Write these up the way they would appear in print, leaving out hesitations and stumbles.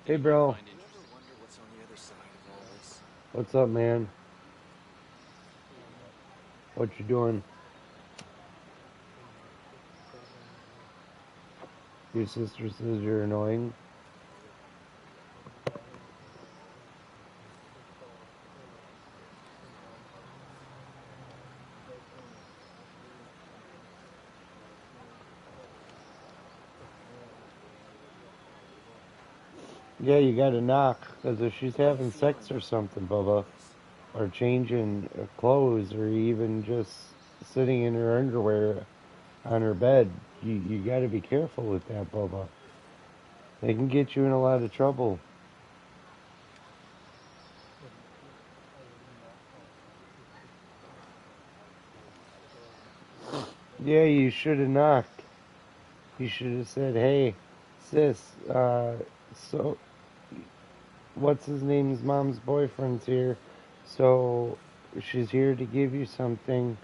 Hey, bro. What's up, man? What you doing? Your sister says you're annoying. Yeah, you gotta knock, because if she's having sex or something, Bubba, or changing clothes, or even just sitting in her underwear on her bed, you gotta be careful with that, Bubba. They can get you in a lot of trouble. Yeah, you should have knocked. You should have said, hey, sis, so what's his name's mom's boyfriend's here, so she's here to give you something.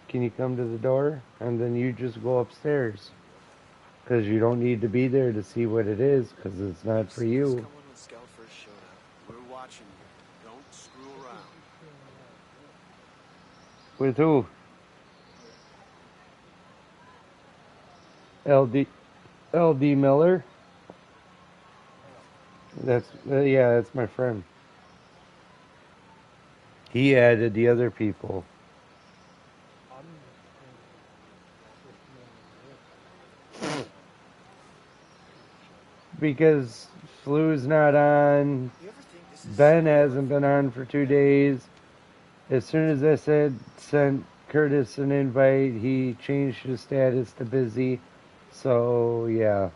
Can you come to the door? And then you just go upstairs. Because you don't need to be there to see what it is, because it's not for you. With who? LD LD Miller? Yeah, that's my friend. He added the other people. Because Flu's not on. Ben hasn't been on for 2 days. As soon as I sent Curtis an invite, he changed his status to busy. So yeah,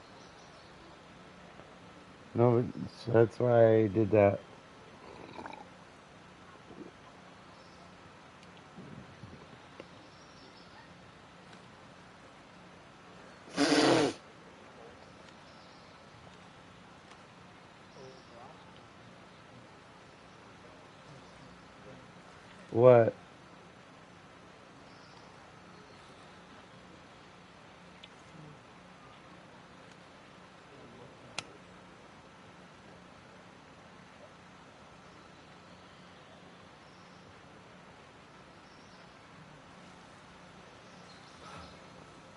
no, so that's why I did that. What?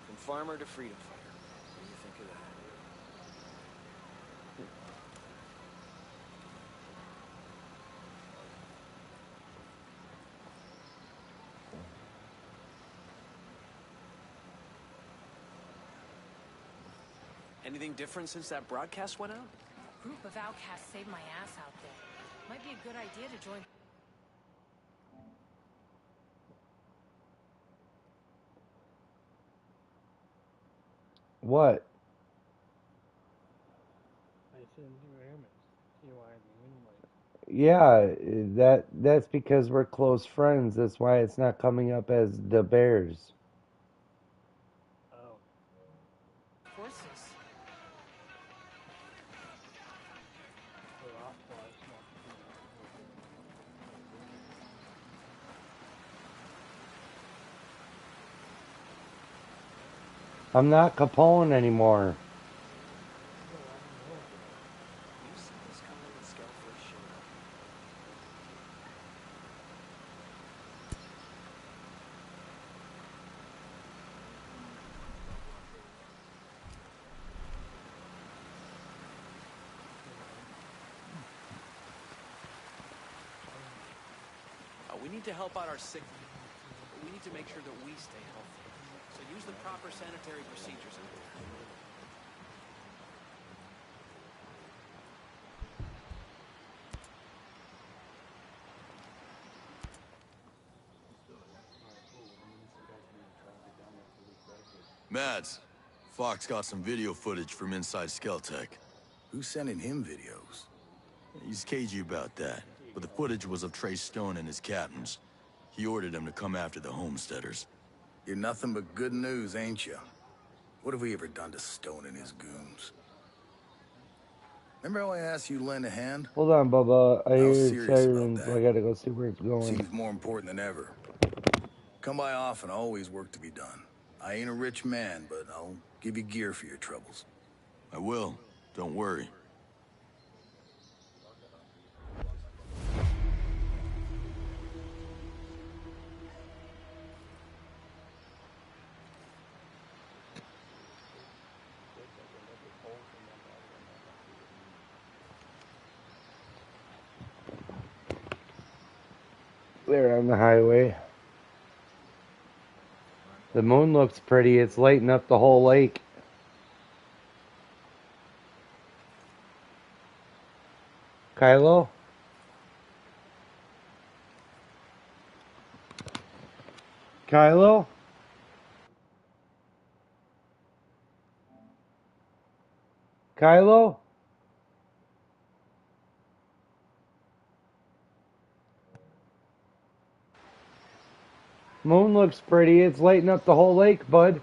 From farmer to freedom fighter. What do you think of that? Anything different since that broadcast went out? Group of outcasts saved my ass out there. Might be a good idea to join. What? Yeah, that's because we're close friends. That's why it's not coming up as the Bears. Forces. I'm not Capone anymore. You see this coming when Skell first showed up? We need to help out our sick people, but we need to make sure that we stay healthy. So use the proper sanitary procedures out there. Mads, Fox got some video footage from inside Skeltech. Who's sending him videos? He's cagey about that, but the footage was of Trey Stone and his captains. He ordered them to come after the homesteaders. You're nothing but good news, ain't you? What have we ever done to Stone and his goons? Remember how I asked you to lend a hand? Hold on, Bubba. I I was hear serious about sirens. that. I gotta go see where it's going. Seems more important than ever. Come by often, always work to be done. I ain't a rich man, but I'll give you gear for your troubles. I will. Don't worry. There on the highway. The moon looks pretty. It's lighting up the whole lake. Kylo? Kylo? Kylo? Moon looks pretty. It's lighting up the whole lake, bud.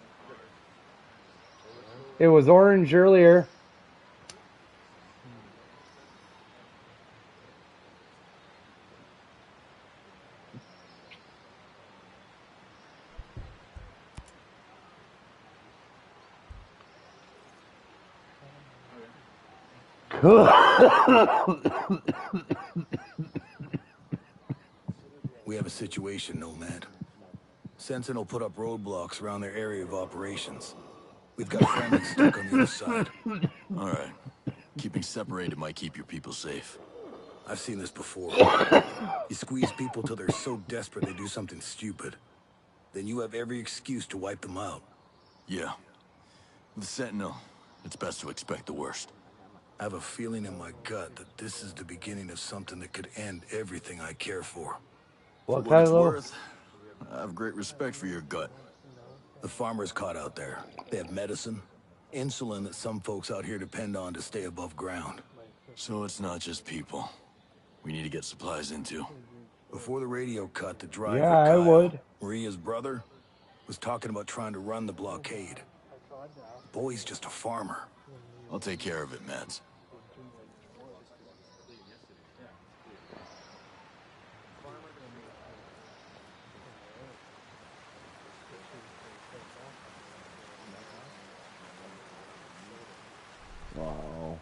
It was orange earlier. We have a situation, Nomad. Sentinel put up roadblocks around their area of operations. We've got friendlies stuck on the other side. All right. Keeping separated might keep your people safe. I've seen this before. You squeeze people till they're so desperate they do something stupid. Then you have every excuse to wipe them out. Yeah. With Sentinel, it's best to expect the worst. I have a feeling in my gut that this is the beginning of something that could end everything I care for. For What, what it's Kylo? worth, I have great respect for your gut. The farmers caught out there. They have medicine, insulin that some folks out here depend on to stay above ground. So it's not just people. We need to get supplies into. Before the radio cut, the driver, Yeah, I Kyle, would. Maria's brother, was talking about trying to run the blockade. The boy's just a farmer. I'll take care of it, Mads. Wow.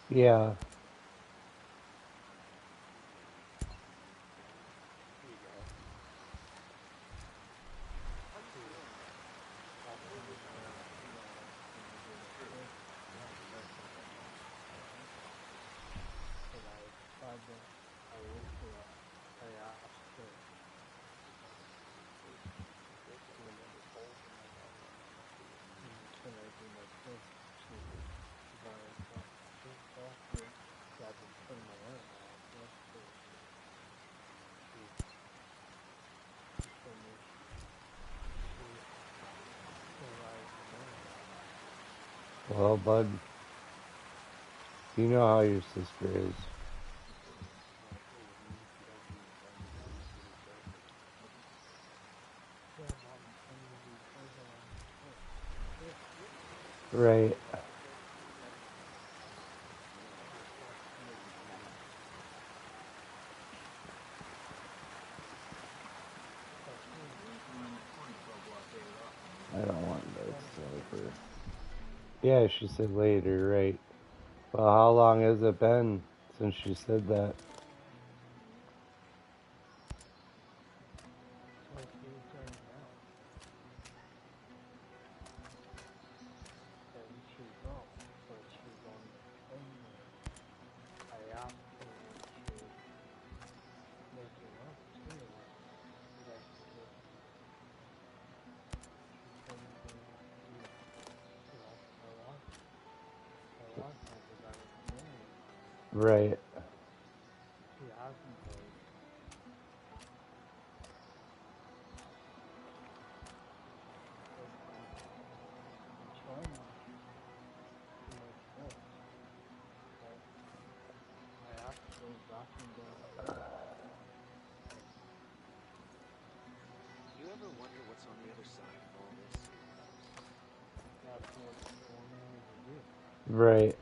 Yeah. Well, bud, you know how your sister is. Right. I don't want that sniper. Yeah, she said later, right. Well, how long has it been since she said that? Right. You ever wonder what's on the other side of all this? Right.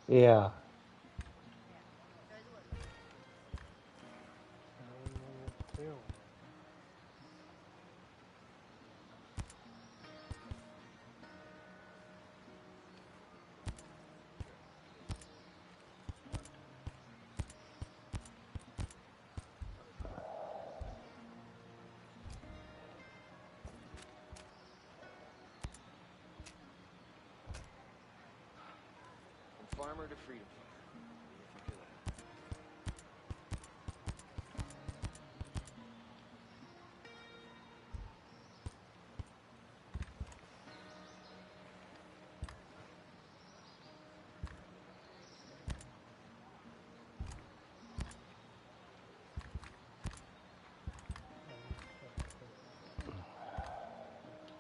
Yeah. From farmer to freedom fighter.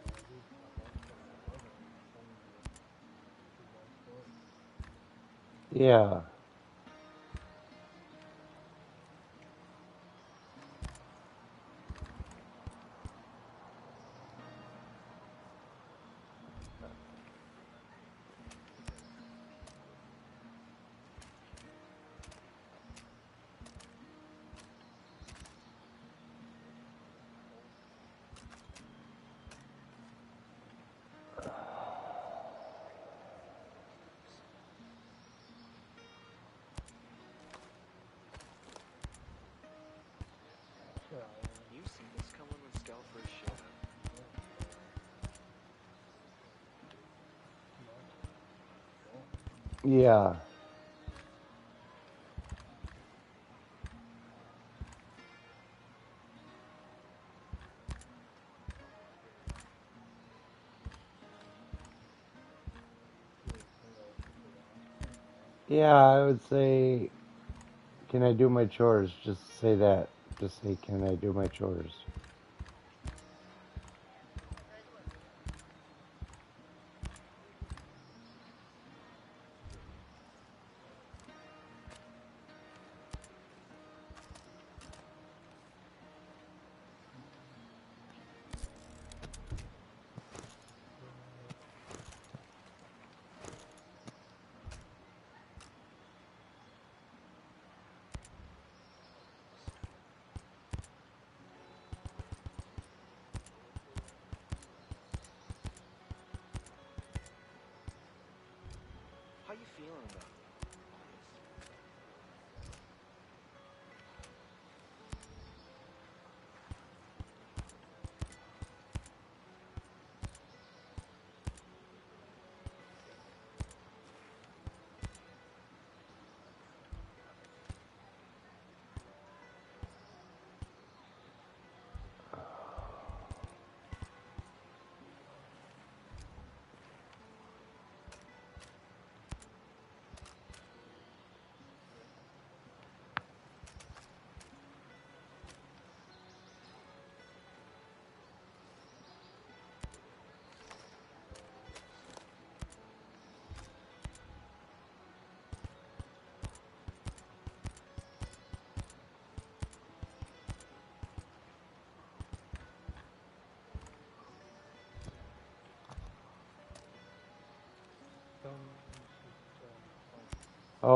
What do you think of that? Yeah. You see this coming when Scout first showed up? Yeah. Yeah, I would say, can I do my chores? Just say that. Just say, can I do my chores? How you feeling about all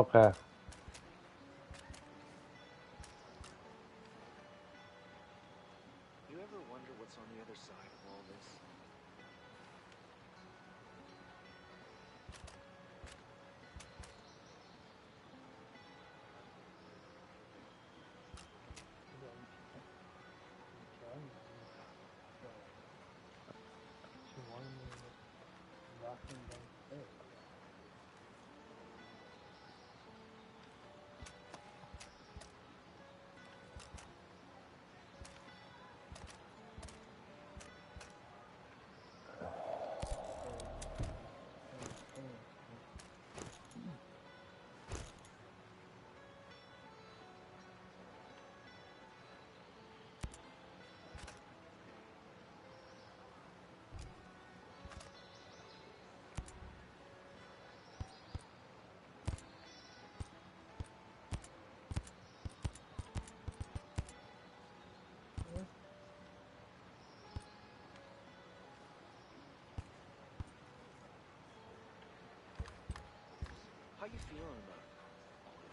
this? Okay. You ever wonder what's on the other side of all this? How you feeling about all this?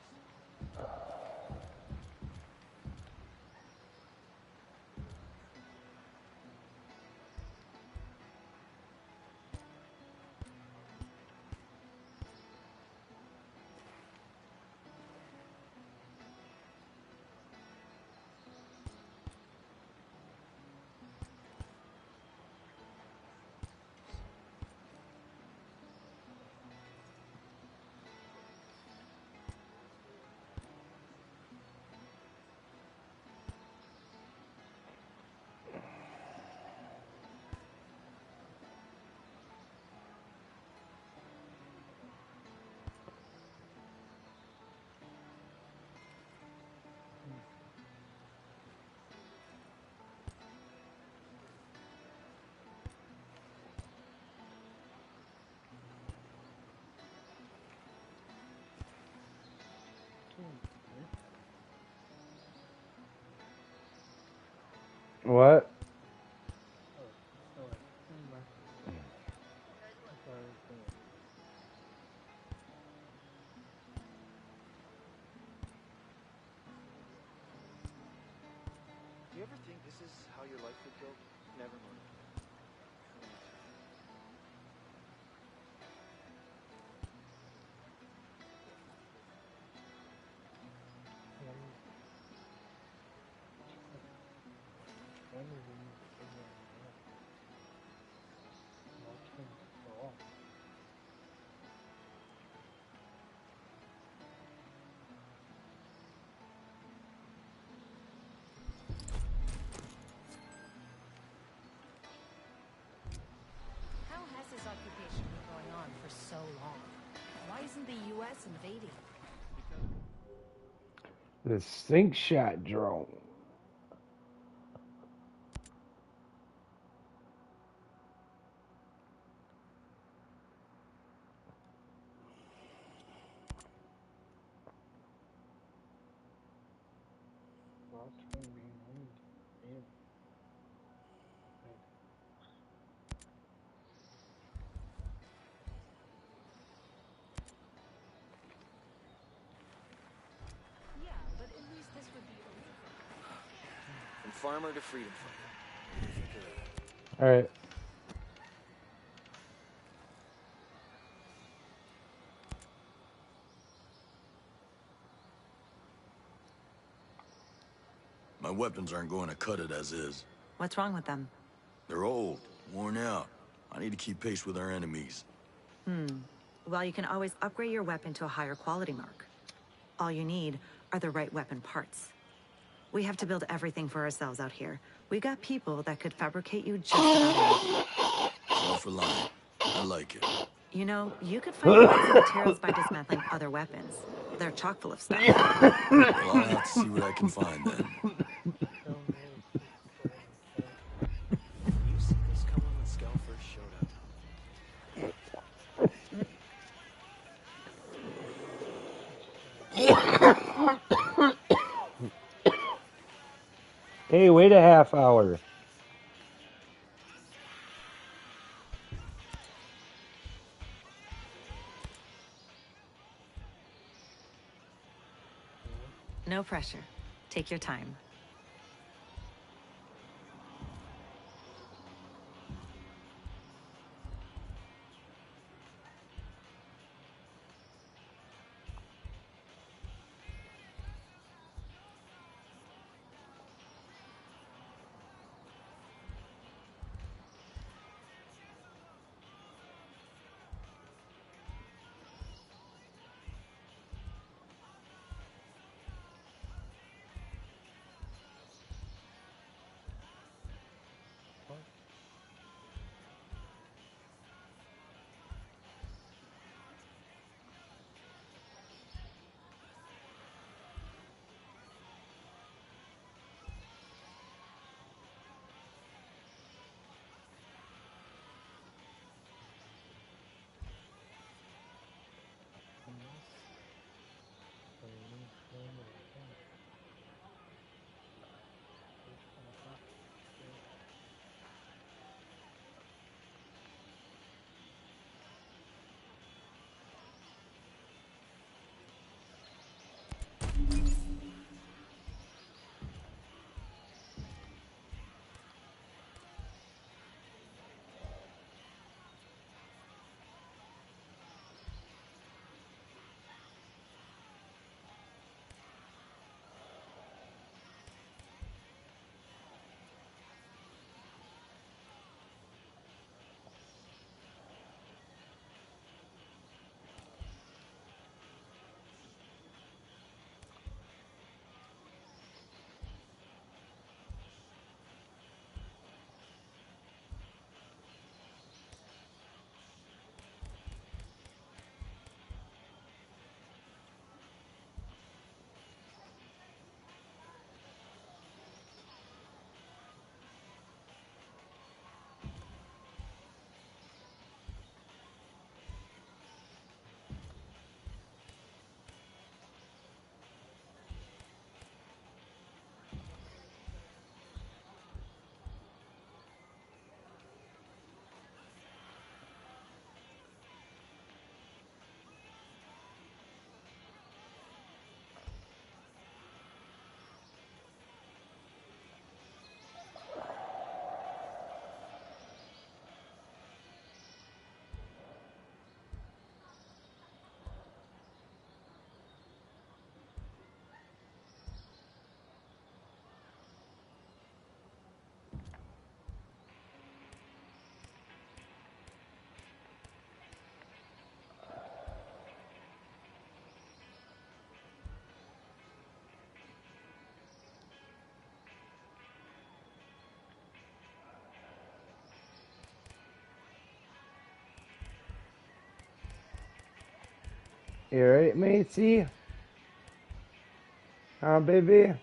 What? Do you ever think this is how your life would go? Never mind. How has this occupation been going on for so long? Why isn't the U.S. invading? The sink shot drone. Yeah, but at least this would be over. From farmer to freedom fighter. What do you think of that? All right. My weapons aren't going to cut it as is. What's wrong with them? They're old, worn out. I need to keep pace with our enemies. Well, you can always upgrade your weapon to a higher quality mark. All you need are the right weapon parts. We have to build everything for ourselves out here. We got people that could fabricate you just about anything. All for line. I like it. You know, you could find lots of materials by dismantling other weapons. They're chock full of stuff. Well, I'll have to see what I can find then. You see this coming when Scal first showed up? Hey, wait a half hour. No pressure. Take your time. You right, matey? Huh, baby?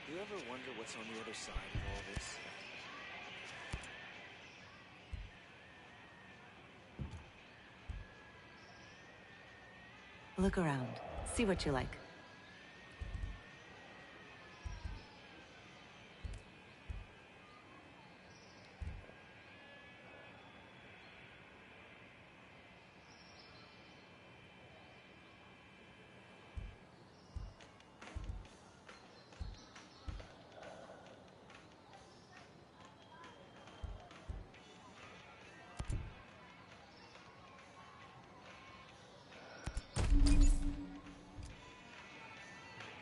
Do you ever wonder what's on the other side of all this? Look around. See what you like.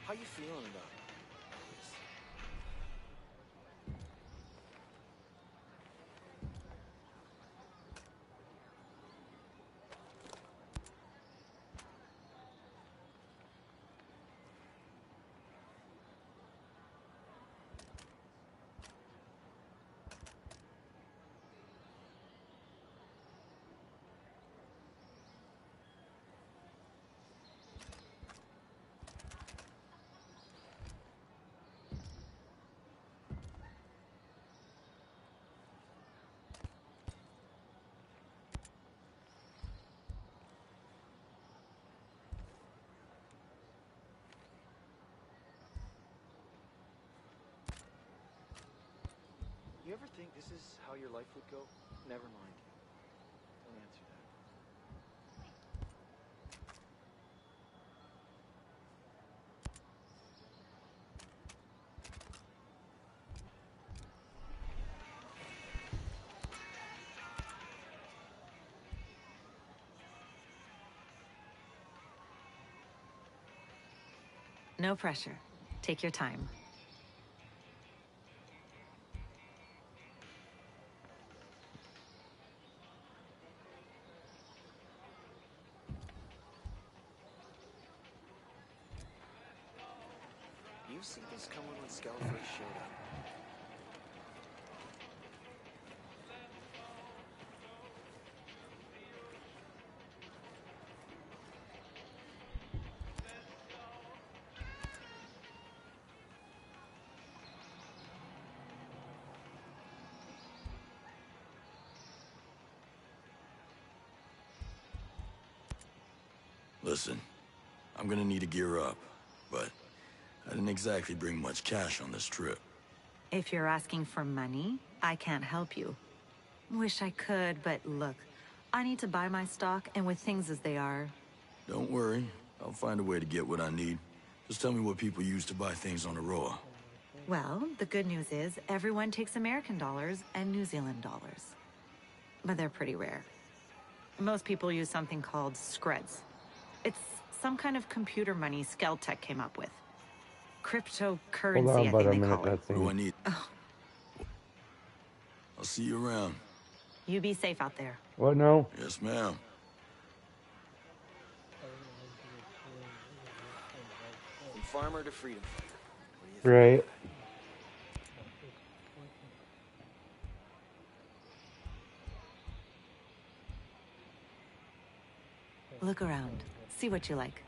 How you feeling about all this? You ever think this is how your life would go? Never mind. Don't answer that. No pressure. Take your time. You see this coming when Scout first showed up? Listen, I'm gonna need to gear up, but I didn't exactly bring much cash on this trip. If you're asking for money, I can't help you. Wish I could, but look, I need to buy my stock, and with things as they are... Don't worry, I'll find a way to get what I need. Just tell me what people use to buy things on Aroa. Well, the good news is everyone takes American dollars and New Zealand dollars. But they're pretty rare. Most people use something called screds. It's some kind of computer money Skeltech came up with. Hold Cryptocurrency, on I about think a they minute, call it. What do I cutscene. need? I'll see you around. You be safe out there. What now? Yes, ma'am. From farmer to freedom fighter. What do you think? Right. Look around. See what you like.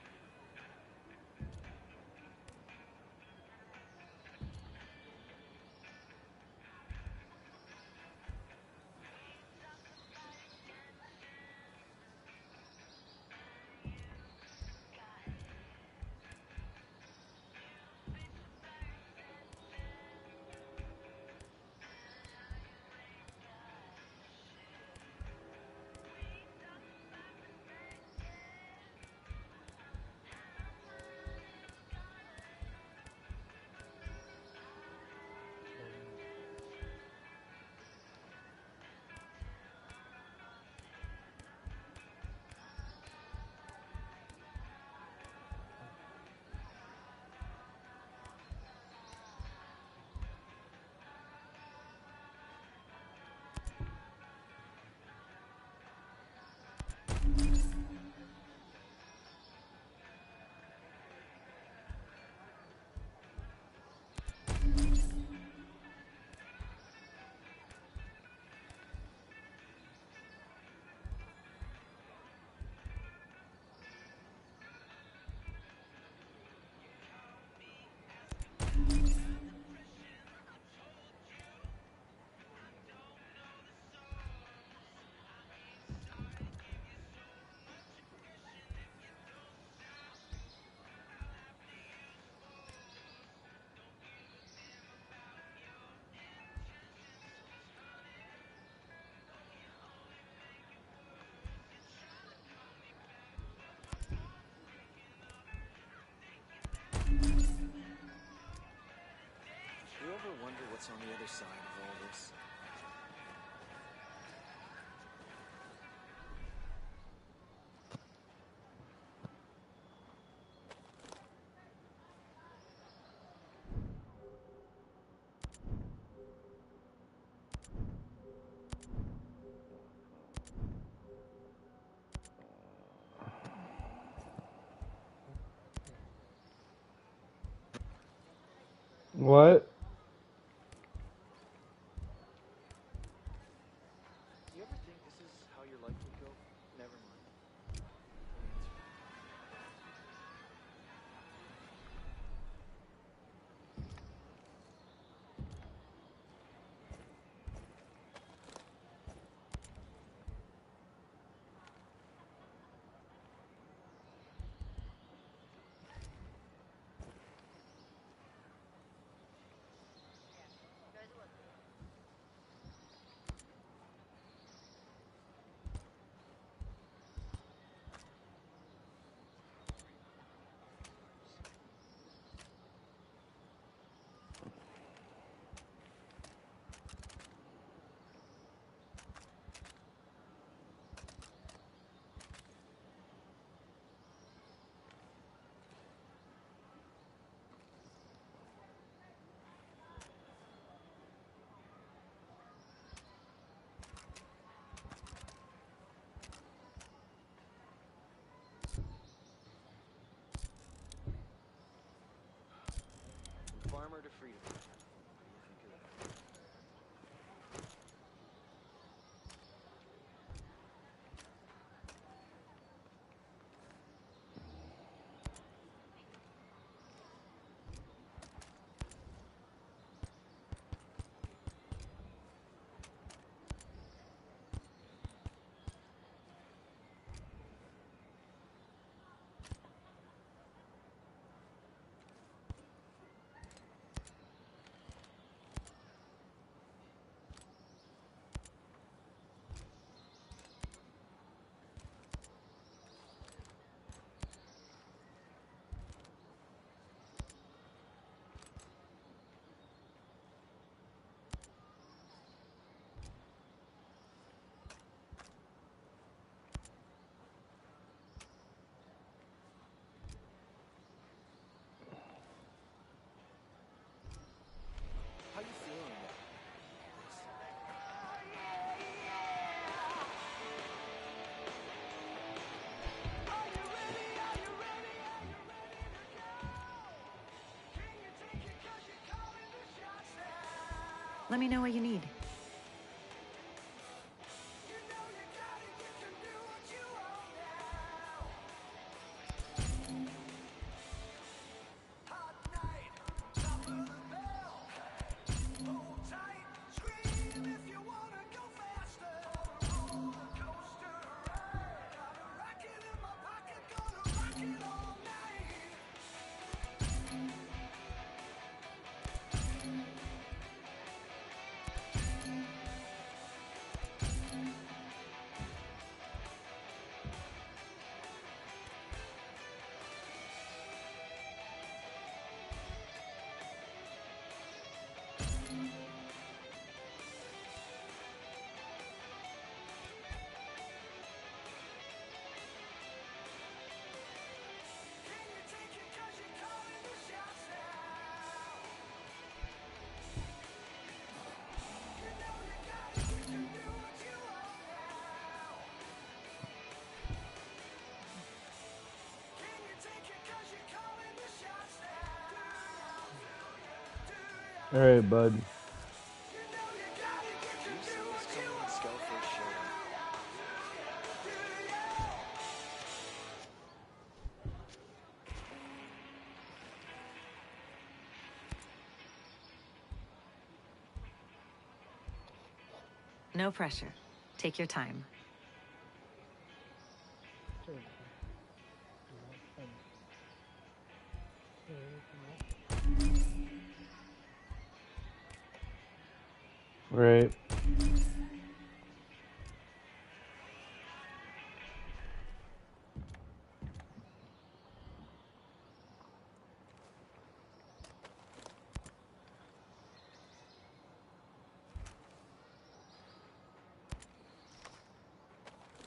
what's on the other side of all this. What? You ever think this is how your life would go? Never mind. Don't answer. From farmer to freedom. What do you think of that? How you feeling about this? Let me know what you need. All right, bud. Did you see this coming when Skell first showed up? No pressure. Take your time. Right.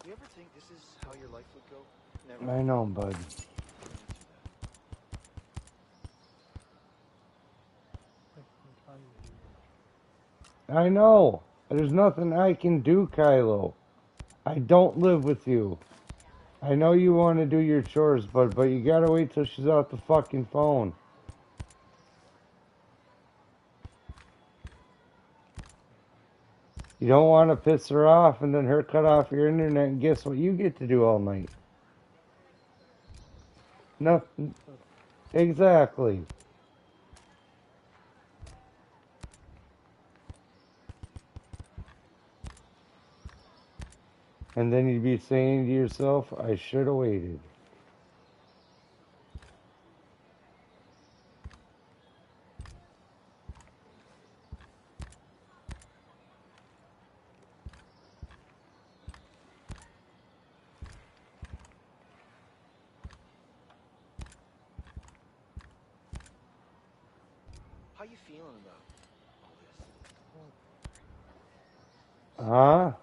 You ever think this is how your life would go? Never. I know, bud. I know. There's nothing I can do, Kylo. I don't live with you. I know you want to do your chores, but you gotta wait till she's off the fucking phone. You don't want to piss her off and then her cut off your internet, and guess what you get to do all night? Nothing. Exactly. And then you'd be saying to yourself, I should have waited. How you feeling about all this? Huh?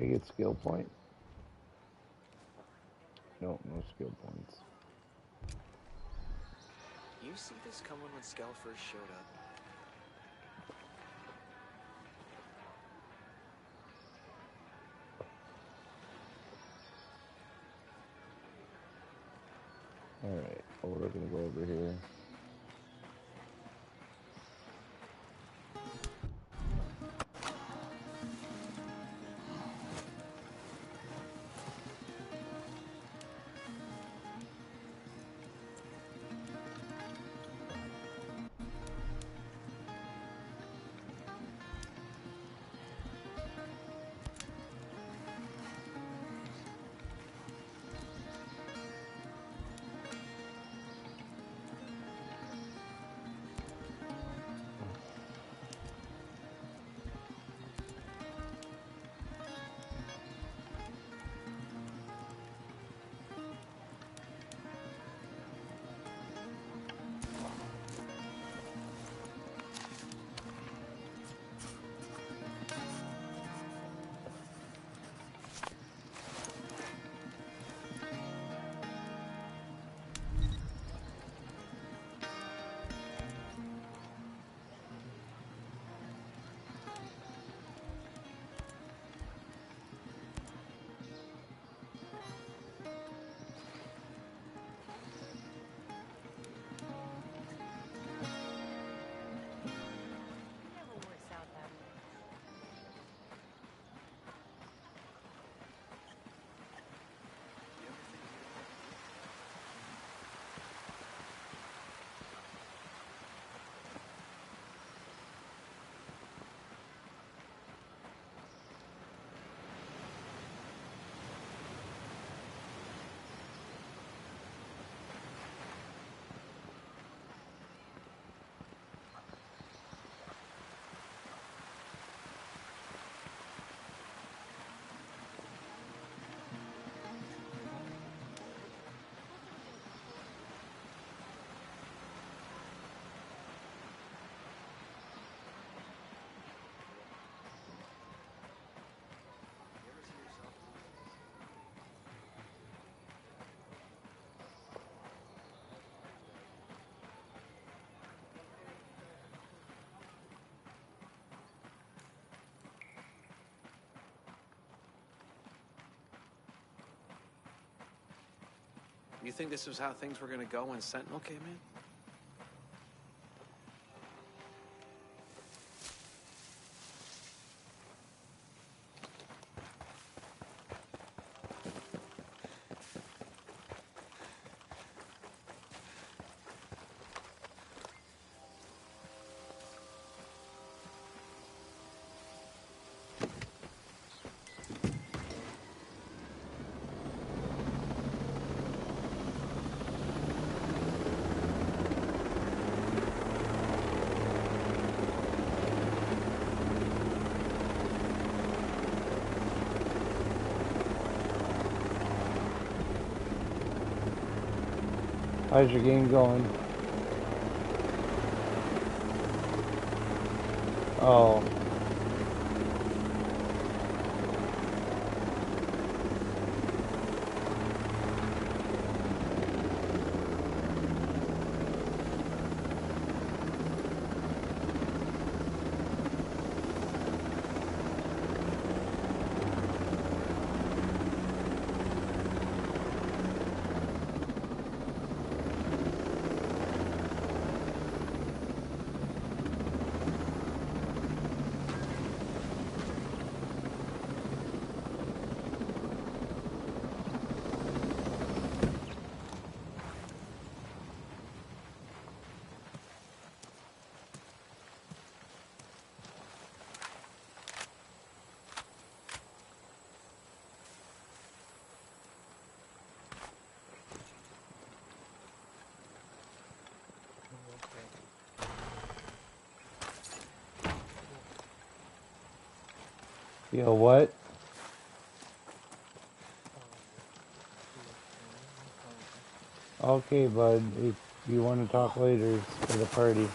I get skill point? No, no skill points. You see this coming when Scal first showed up? Alright, well, we're gonna go over here. Never works out that way. You think this was how things were gonna go when Sentinel came in? How's your game going? Oh. Yo, what? Okay, bud. If you want to talk later, it's for the party.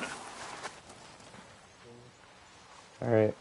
Alright.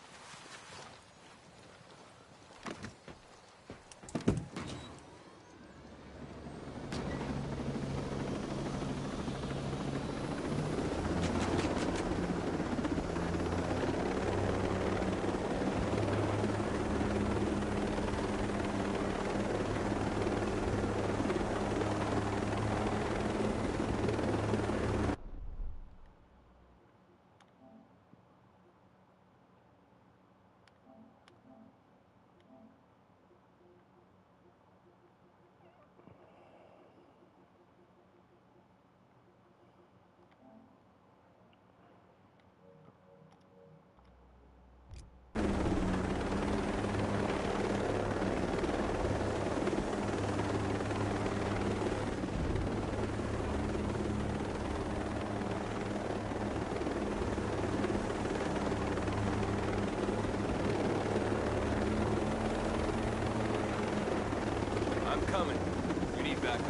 I'm coming. You need backup.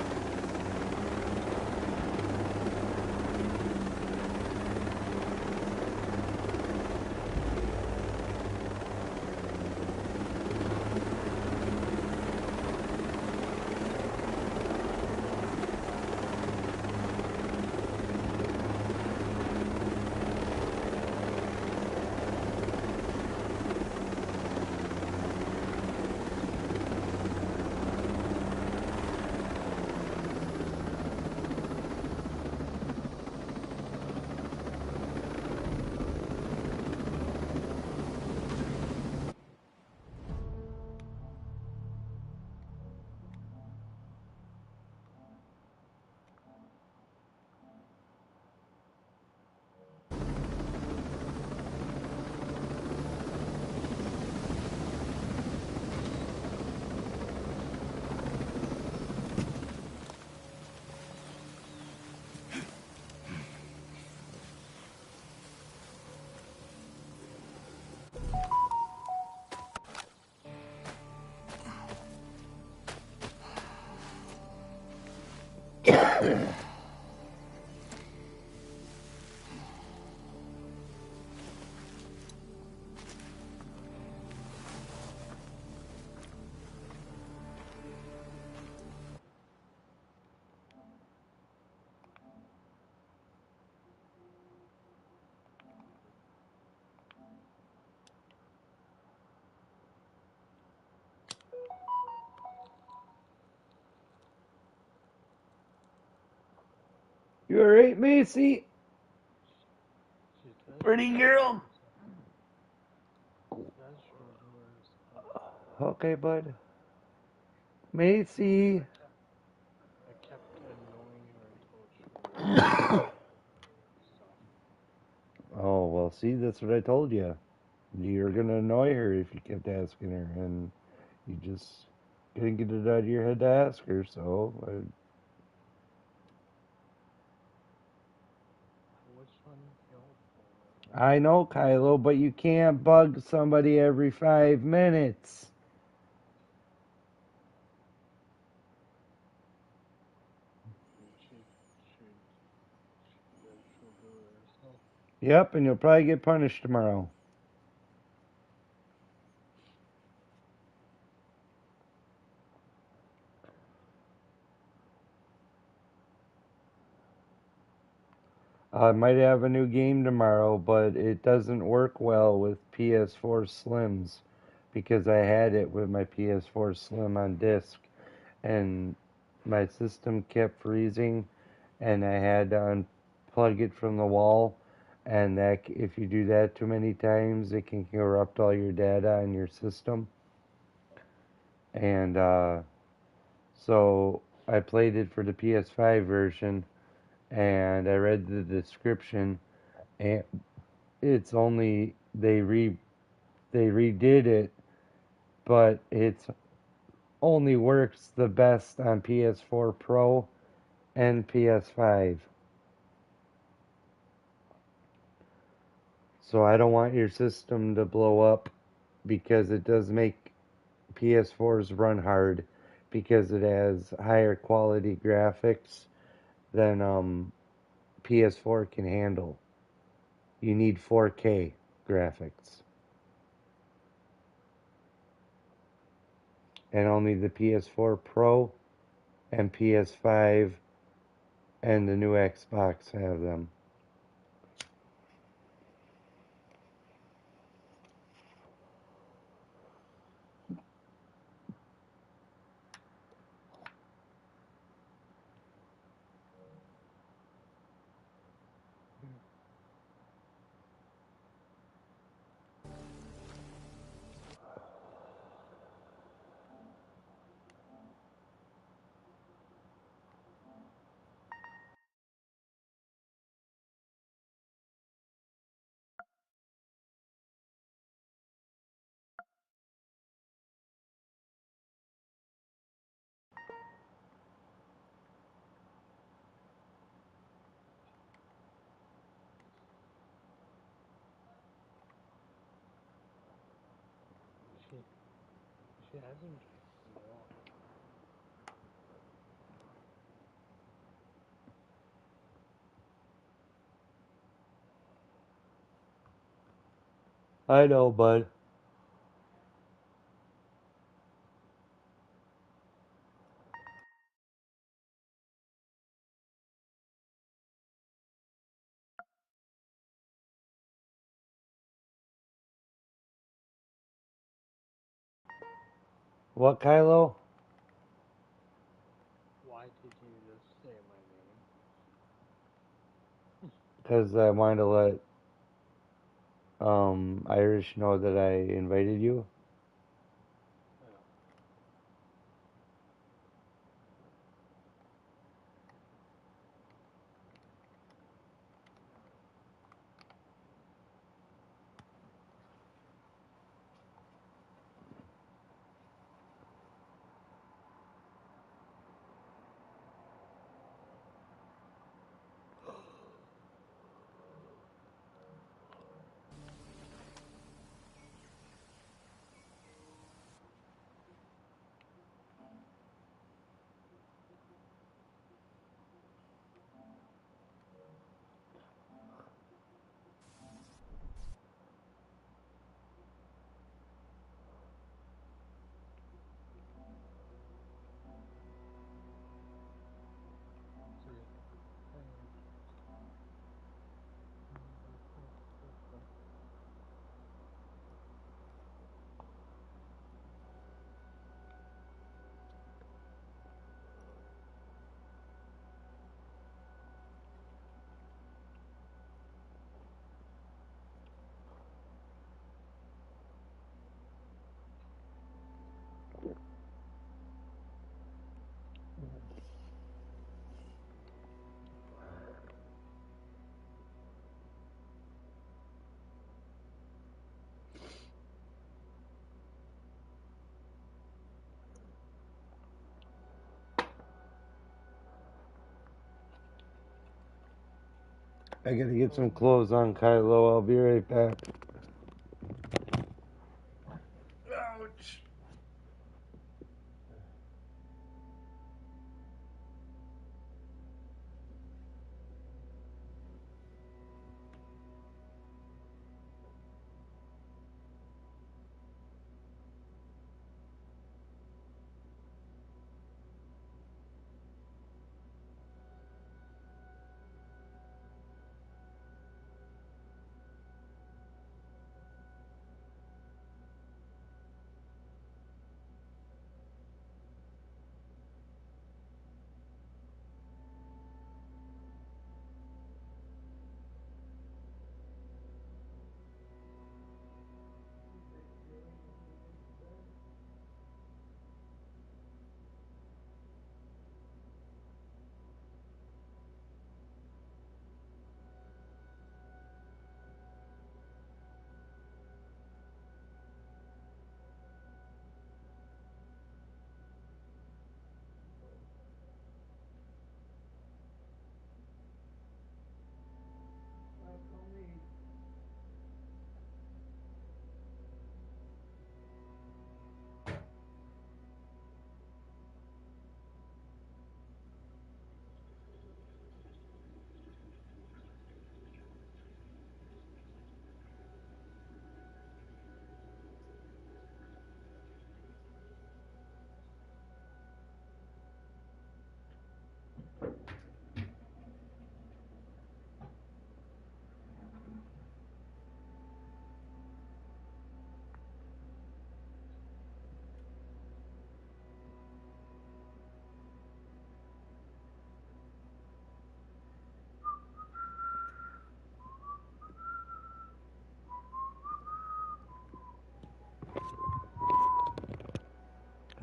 You alright, Macy? Pretty girl. Okay, bud. Macy. Oh, well, see, that's what I told you. You're gonna annoy her if you kept asking her, and you just couldn't get it out of your head to ask her, so. I know, Kylo, but you can't bug somebody every 5 minutes. Yep, and you'll probably get punished tomorrow. I might have a new game tomorrow, but it doesn't work well with PS4 Slims because I had it with my PS4 Slim on disc and my system kept freezing and I had to unplug it from the wall. And that, if you do that too many times, it can corrupt all your data on your system. And so I played it for the PS5 version and I read the description and it's only they redid it, but it's only works the best on PS4 Pro and PS5. So I don't want your system to blow up because it does make PS4s run hard because it has higher quality graphics than PS4 can handle. You need 4K graphics. And only the PS4 Pro and PS5 and the new Xbox have them. She hasn't. I know, bud. What, Kylo? Why did you just say my name? Because I wanted to let Irish know that I invited you. I gotta get some clothes on, Kylo. I'll be right back. Ouch.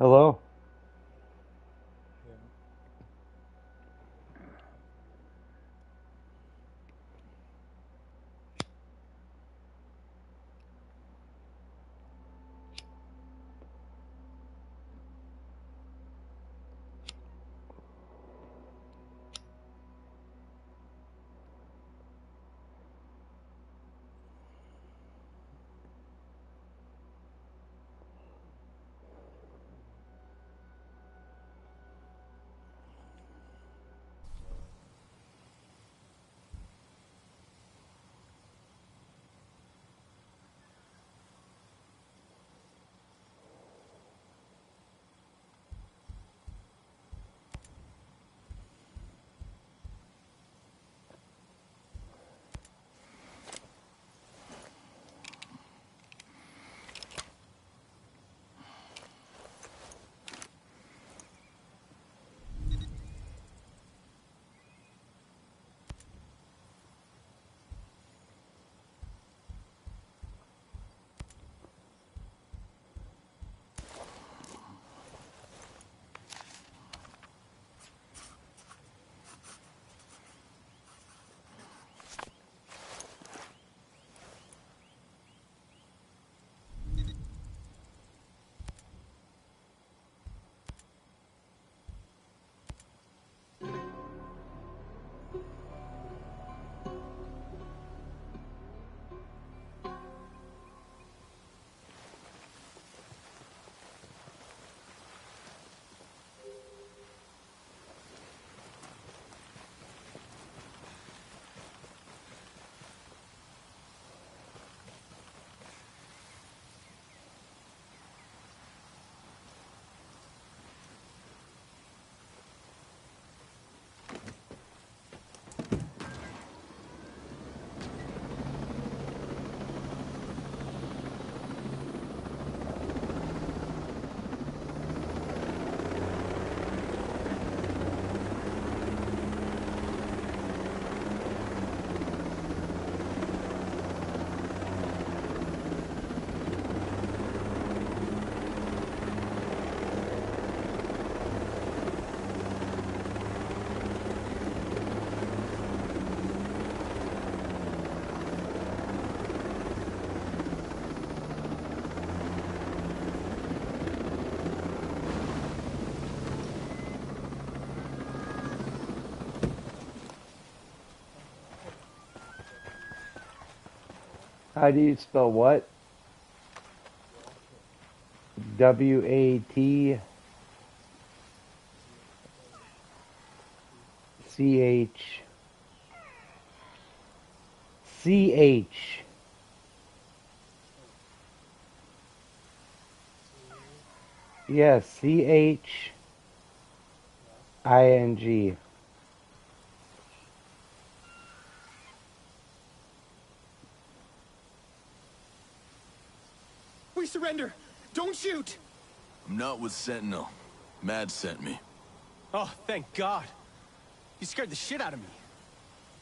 Hello? How do you spell what? WATCH. CH. Yes, CHING. We surrender! Don't shoot! I'm not with Sentinel. Mad sent me. Oh, thank God. You scared the shit out of me.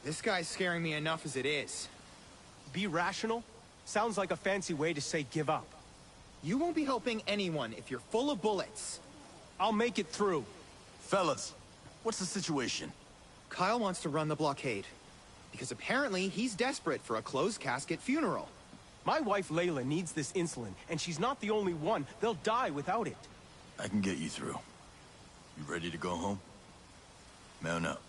This guy's scaring me enough as it is. Be rational? Sounds like a fancy way to say give up. You won't be helping anyone if you're full of bullets. I'll make it through. Fellas, what's the situation? Kyle wants to run the blockade. Because apparently he's desperate for a closed casket funeral. My wife Layla needs this insulin, and she's not the only one. They'll die without it. I can get you through. You ready to go home? Mount up.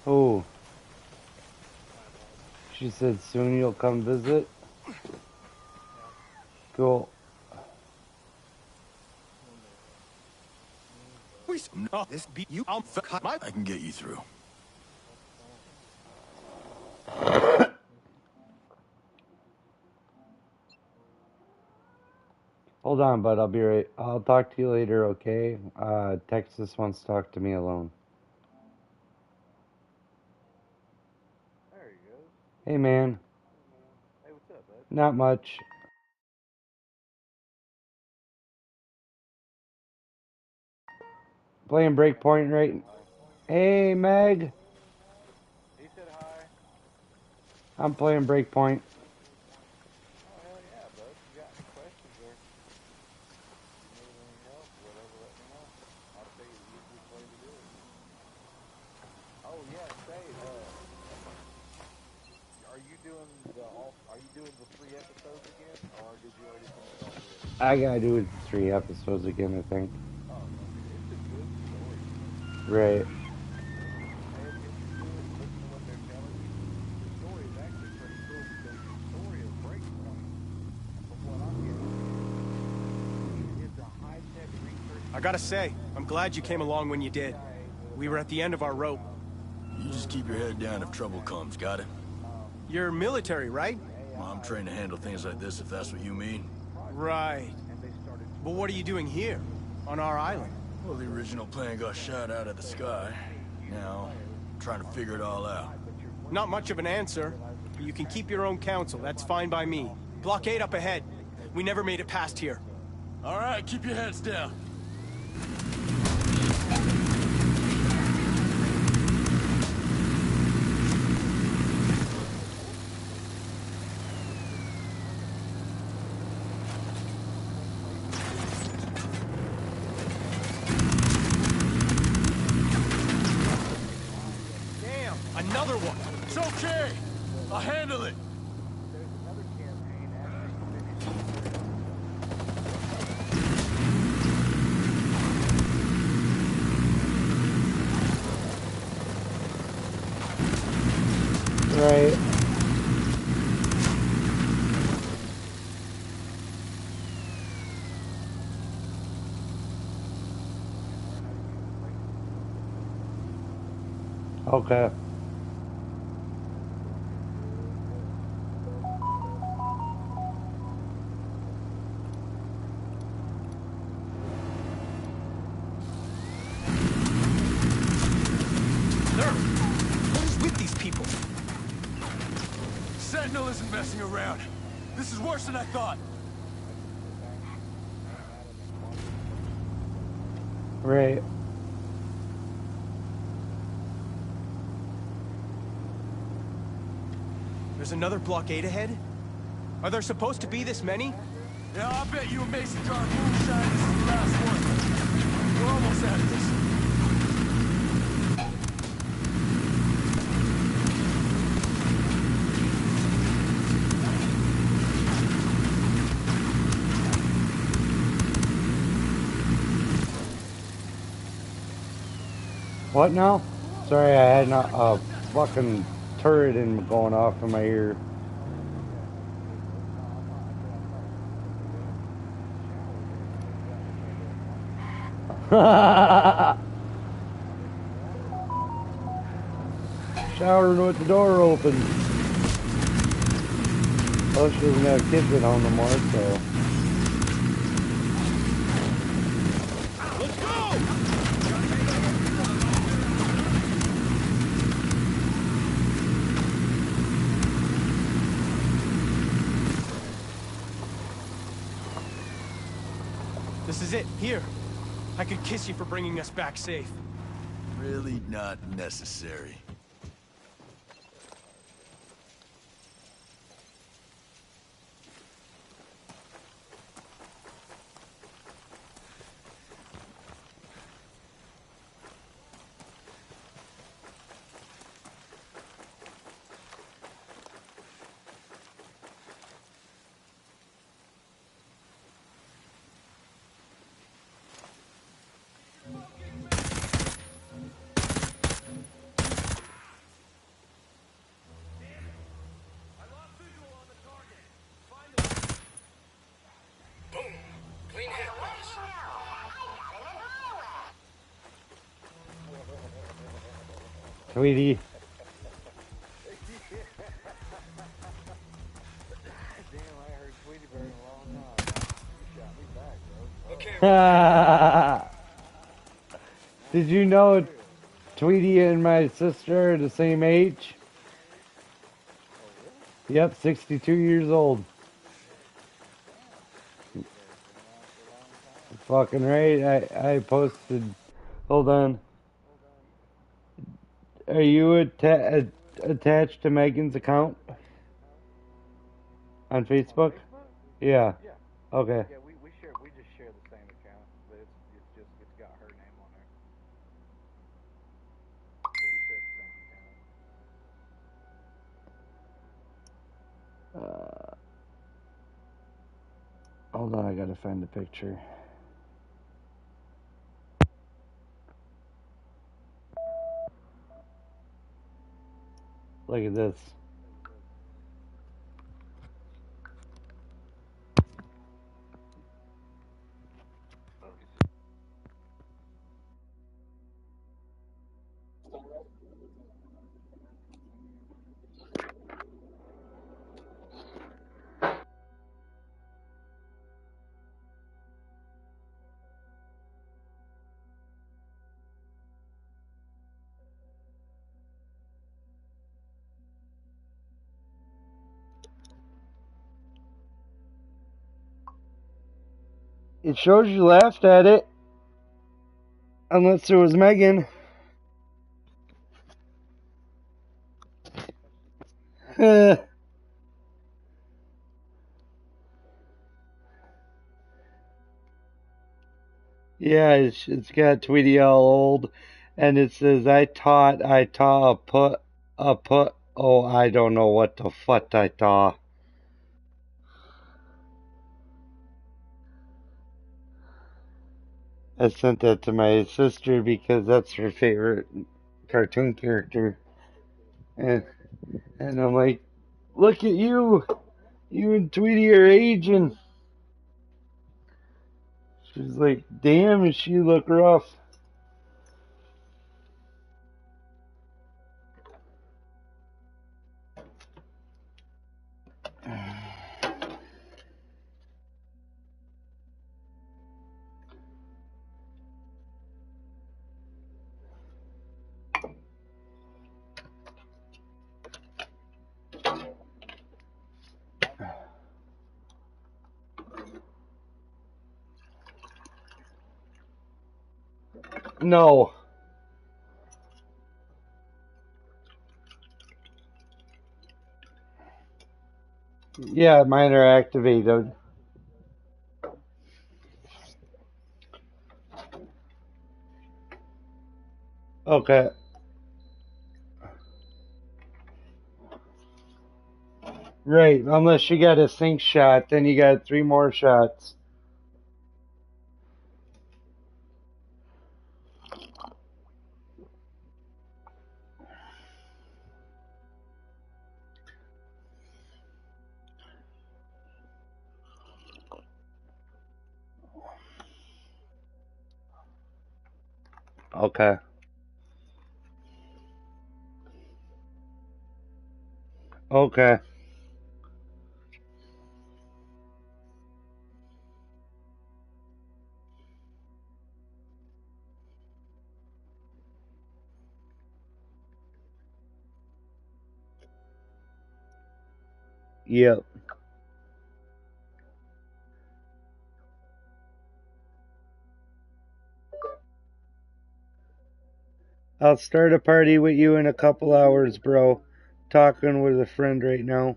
Oh, she said soon you'll come visit. Cool. No, this be you. I'll cut my. I can get you through. Hold on, bud. I'll be right. I'll talk to you later, okay? Texas wants to talk to me alone. There he goes. Hey, man. Hey, what's up, bud? Not much. Playing Breakpoint right. Hey, Meg. He said hi. I'm playing Breakpoint. Oh, hell yeah, bud. You got any questions or you need any help, whatever, let me know. I'll show you the easiest way to do it. Oh, yeah, say, are you doing the 3 episodes again, or did you already finish all 3 episodes? I gotta do it 3 episodes again, I think. Oh, okay. It's a good story. Right. Pay attention to it, listen to what they're telling you. The story is actually pretty cool because the story of Breakpoint, from what I'm getting, it's a high-tech research I gotta say, I'm glad you came along when you did. CIA knew We were about at the end of our rope. You just keep your head down if trouble comes, got it? You're military, right? Well, I'm trained to handle things like this if that's what you mean. Right. But what are you doing here? On our island? Well, the original plan got shot out of the sky. Now, I'm trying to figure it all out. Not much of an answer. But you can keep your own counsel. That's fine by me. Blockade up ahead. We never made it past here. All right, keep your heads down. Damn, another one. It's okay. I'll handle it. Right. Okay. What is with these people? Sentinel isn't messing around. This is worse than I thought. Right. There's another blockade ahead? Are there supposed to be this many? Yeah, I'll bet you a mason jar of moonshine this is the last one. We're almost out of this. What now? Sorry, I had a fucking turret going off in my ear. Showering with the door open. Oh, she doesn't have kids at home no more, so. Let's go! This is it. Here. I could kiss you for bringing us back safe. Really not necessary. Tweety. Damn, I heard Tweety Bird in a long time. You shot me back, bro. Did you know Tweety and my sister are the same age? Yep, 62 years old. Fucking right. I posted. Hold on. Are you attached to Megan's account on Facebook? Yeah. Yeah. Okay. Yeah, we just share the same account, but it's got her name on there. But we share the same account. Hold on, I gotta find the picture. Look at this. It shows you laughed at it. Unless it was Megan. Yeah, it's got Tweety all old, and it says I taught a put. Oh, I don't know what the fuck I taught. I sent that to my sister because that's her favorite cartoon character, and I'm like, look at you, you and Tweety are aging. She's like, damn, does she look rough? No. Yeah, mine are activated. Okay. Right, unless you got a sync shot, then you got 3 more shots. Okay. Okay. Yep. I'll start a party with you in a couple hours, bro. Talking with a friend right now.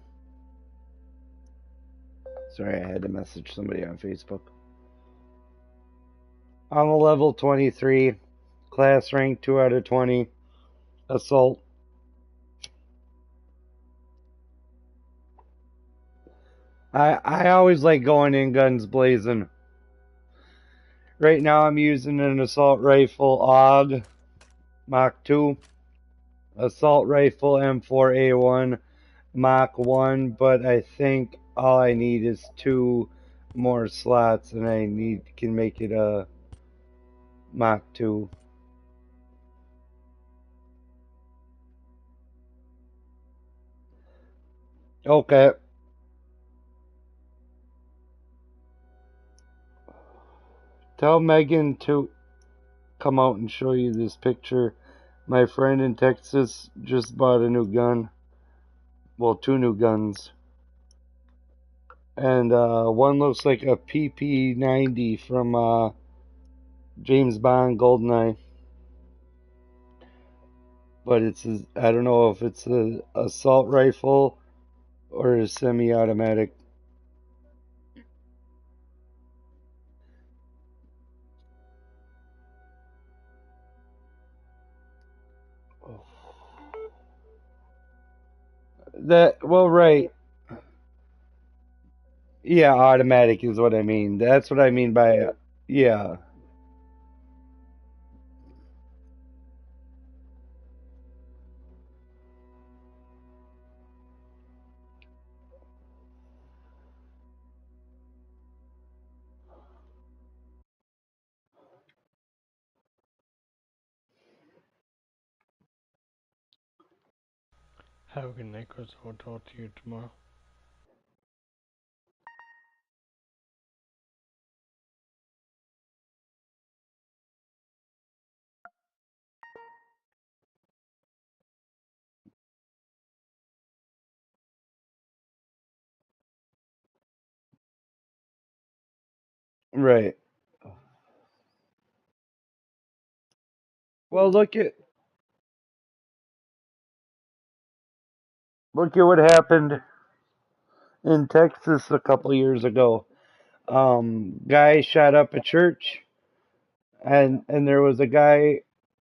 Sorry, I had to message somebody on Facebook. I'm a level 23. Class rank 2 out of 20. Assault. I always like going in guns blazing. Right now I'm using an assault rifle AUG Mach 2. Assault rifle M4A1 Mach 1, but I think all I need is 2 more slots and I can make it a Mach 2. Okay. Tell Megan to come out and show you this picture. My friend in Texas just bought a new gun. Well, two new guns. And one looks like a PP-90 from James Bond Goldeneye. But I don't know if it's a assault rifle or a semi-automatic. Right. Yeah, automatic is what I mean. That's what I mean by, yeah, Have a good night, Chris. I'll talk to you tomorrow. right. Well, look at what happened in Texas a couple years ago. Guy shot up a church, and there was a guy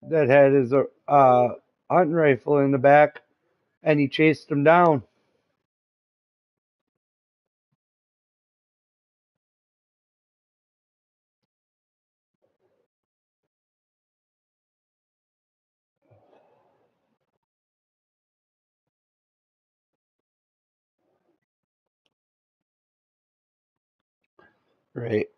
that had his hunting rifle in the back, and he chased him down. Right,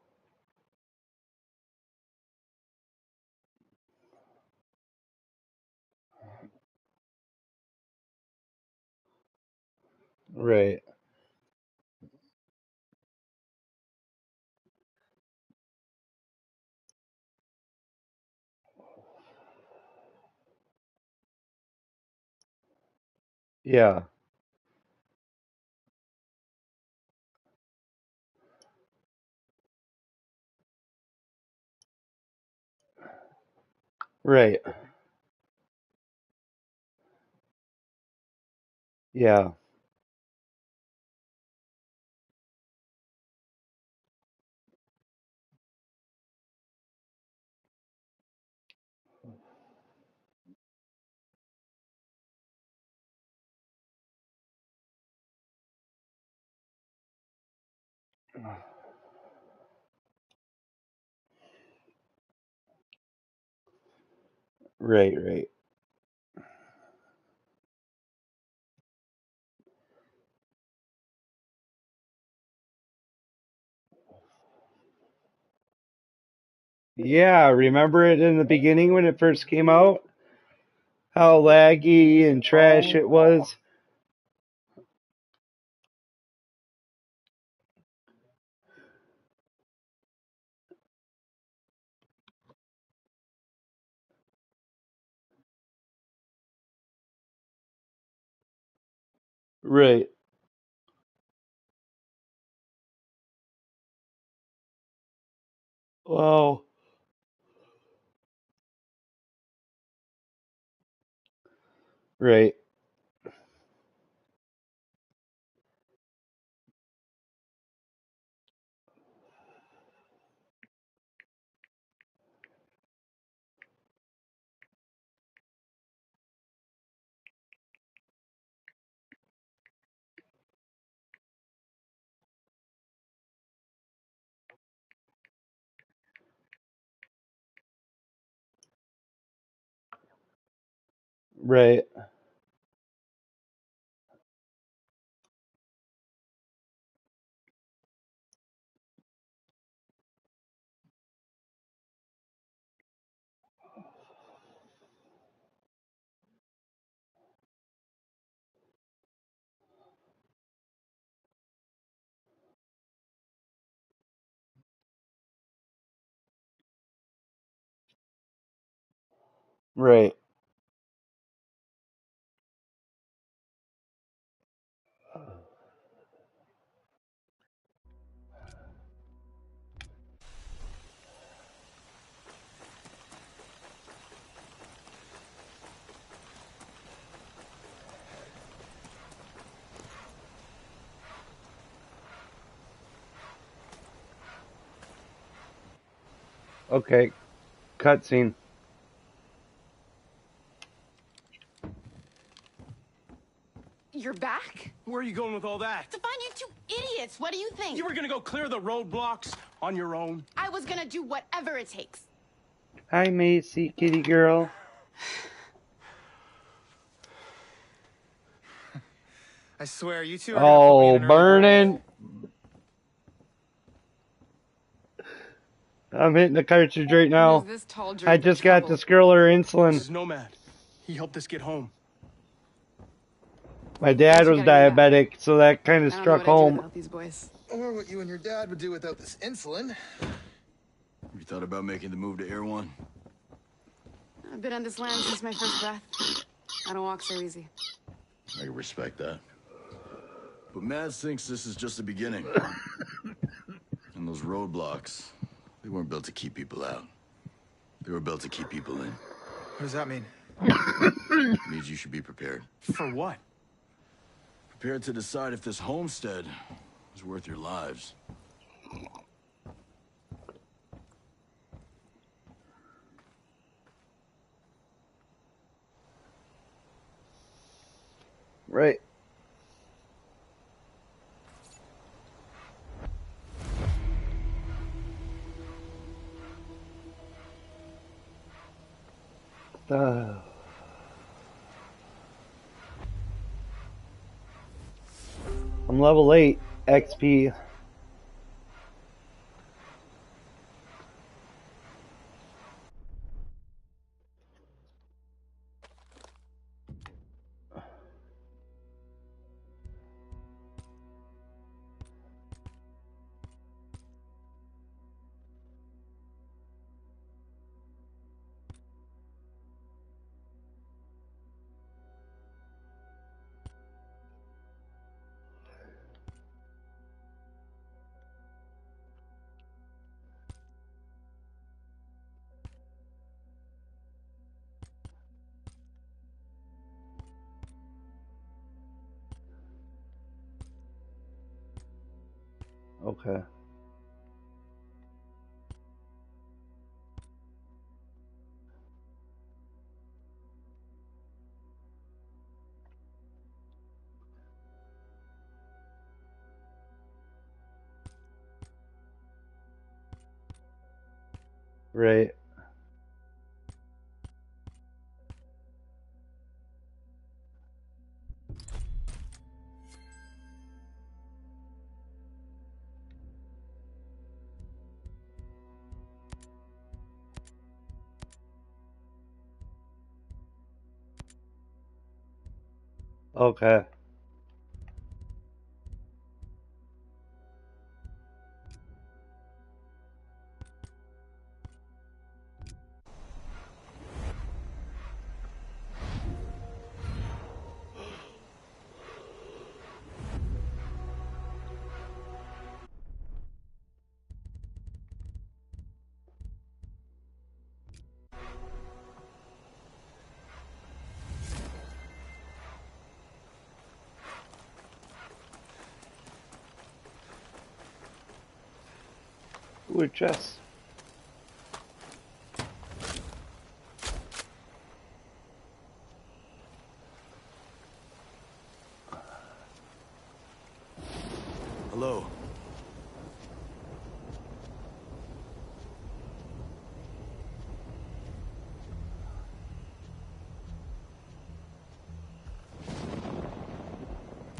right. Yeah, right. Yeah, right, right. Yeah, remember it in the beginning when it first came out? How laggy and trash it was? Right. Wow. Right, right. Right. Okay. Cutscene. You're back? Where are you going with all that? To find you two idiots. What do you think? You were gonna go clear the roadblocks on your own? I was gonna do whatever it takes. Hi, Macy, kitty girl. I swear, you two are gonna put me in Oh, an early grave. burning. I'm hitting the cartridge right now. Who's this tall jerk I in just got trouble? this girl her This insulin. is Nomad. He helped us get home. My dad was You gotta get diabetic, so that kind of I don't know struck what I'd do home. without these boys. Or what you and your dad would do without this insulin. You thought about making the move to Air One? I've been on this land since my first breath. I don't walk so easy. I can respect that. But Mads thinks this is just the beginning. And those roadblocks, they weren't built to keep people out. They were built to keep people in. What does that mean? It means you should be prepared. For what? Prepared to decide if this homestead is worth your lives. Right. I'm level 8 XP. Okay. Right. Okay. Ooh, a chest. Hello.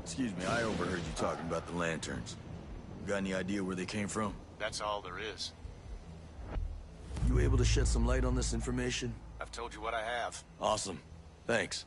Excuse me, I overheard you talking about the lanterns. You got any idea where they came from? That's all there is. You able to shed some light on this information? I've told you what I have. Awesome. Thanks.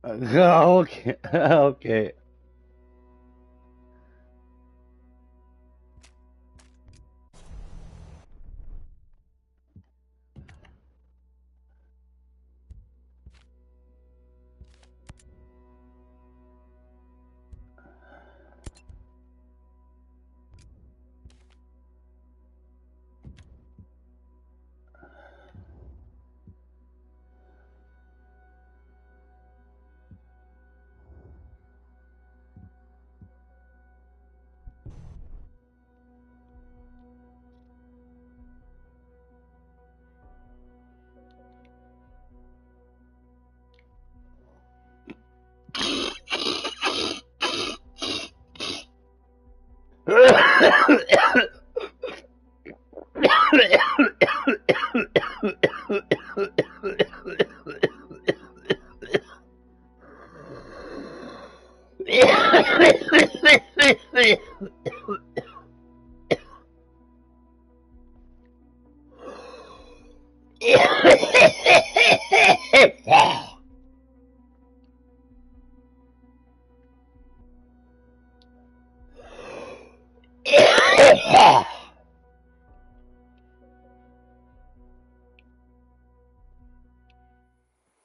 Okay. Okay.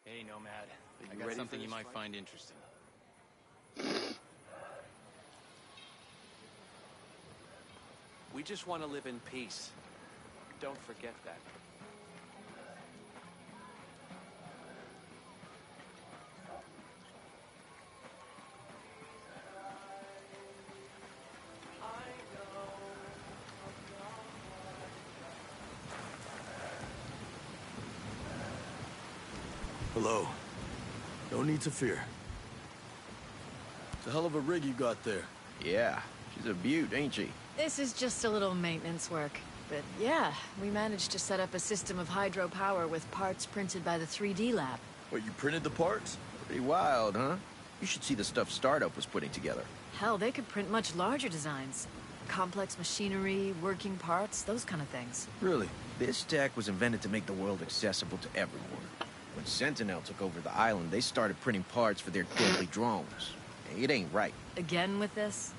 Hey, Nomad. I got something you might find interesting. We just want to live in peace. Don't forget that. Hello. No need to fear. It's a hell of a rig you got there. Yeah, she's a beaut, ain't she? This is just a little maintenance work. But yeah, we managed to set up a system of hydropower with parts printed by the 3D lab. What, you printed the parts? Pretty wild, huh? You should see the stuff Startup was putting together. Hell, they could print much larger designs. Complex machinery, working parts, those kind of things. Really? This tech was invented to make the world accessible to everyone. When Sentinel took over the island, they started printing parts for their deadly drones. It ain't right. Again with this?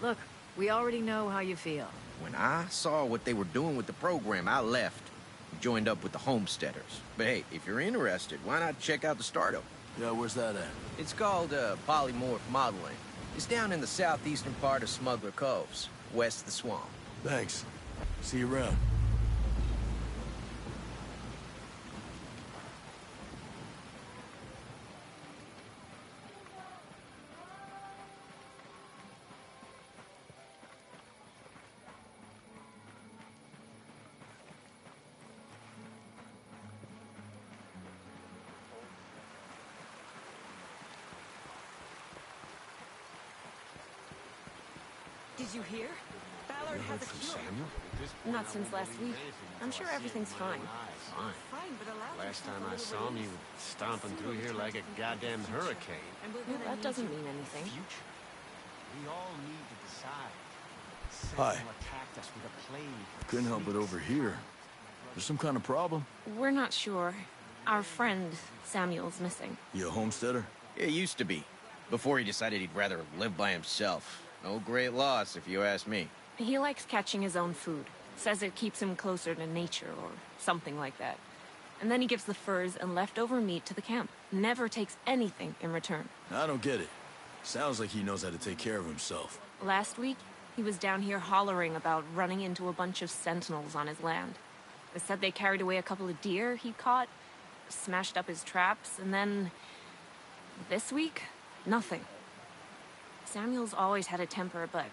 Look, we already know how you feel. When I saw what they were doing with the program, I left and joined up with the Homesteaders. But hey, if you're interested, why not check out the Startup? Yeah, where's that at? It's called Polymorph Modeling. It's down in the southeastern part of Smuggler Coves, west of the swamp. Thanks. See you around. Did you hear? Ballard has a cure. Not since last week. I'm sure everything's fine. Fine. Last time I saw him, he was stomping through here like a goddamn hurricane. Well, that doesn't mean anything. We all need to decide. Hi. Sentinel attacked us with a plague. Couldn't help it over here. There's some kind of problem? We're not sure. Our friend, Samuel's missing. You a homesteader? It used to be. Before he decided he'd rather live by himself. No great loss, if you ask me. He likes catching his own food. Says it keeps him closer to nature or something like that. And then he gives the furs and leftover meat to the camp. Never takes anything in return. I don't get it. Sounds like he knows how to take care of himself. Last week, he was down here hollering about running into a bunch of sentinels on his land. They said they carried away a couple of deer he caught, smashed up his traps, and then... this week, nothing. Samuel's always had a temper, but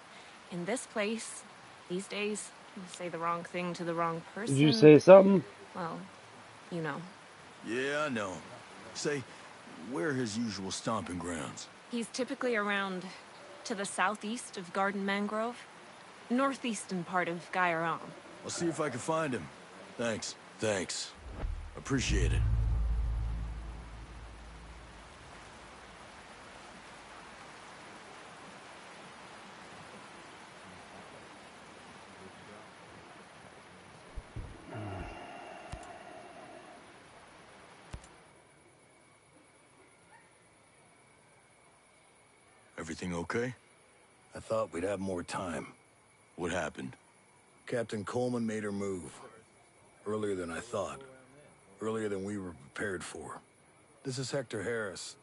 in this place, these days, you say the wrong thing to the wrong person. Did you say something? Well, you know. Yeah, I know. Say, where are his usual stomping grounds? He's typically around to the southeast of Garden Mangrove, northeastern part of Gaiaron. I'll see if I can find him. Thanks. Thanks. Appreciate it. Everything okay? I thought we'd have more time. What happened? Captain Coleman made her move. Earlier than I thought. Earlier than we were prepared for. This is Hector Harris.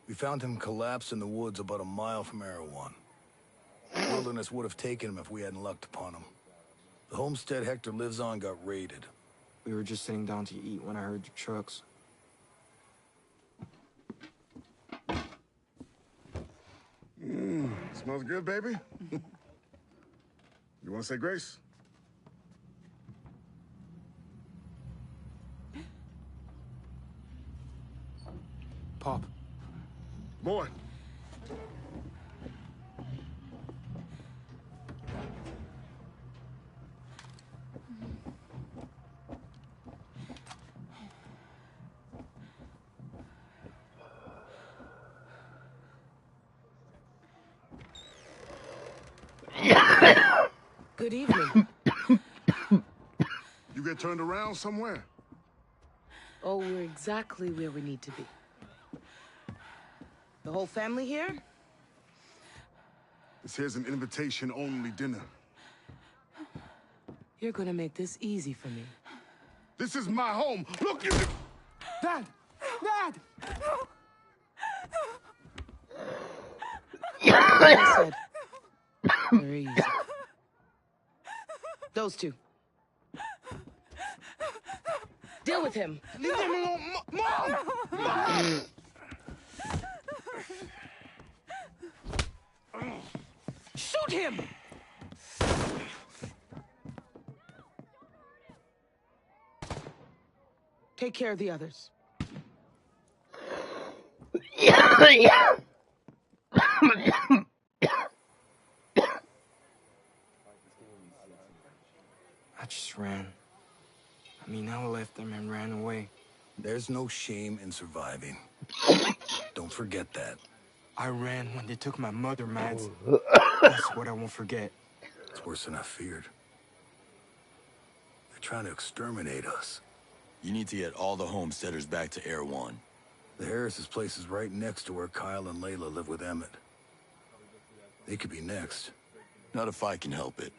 We found him collapsed in the woods about a mile from Erewhon. Wilderness would have taken him if we hadn't lucked upon him. The homestead Hector lives on got raided. We were just sitting down to eat when I heard the trucks. Smells good, baby. You want to say grace? Pop. Boy. Good evening. You get turned around somewhere? Oh, we're exactly where we need to be. The whole family here? This here's an invitation-only dinner. You're gonna make this easy for me. This is my home. Look, you... Dad! Dad! Like I said, very easy. Those two. Deal with him. Leave him alone. Mom! Mom! Shoot him! Take care of the others. I just ran. I mean, I left them and ran away. There's no shame in surviving. Don't forget that. I ran when they took my mother, Mads. That's what I won't forget. It's worse than I feared. They're trying to exterminate us. You need to get all the homesteaders back to Erewhon. The Harris's place is right next to where Kyle and Layla live with Emmett. They could be next. Not if I can help it.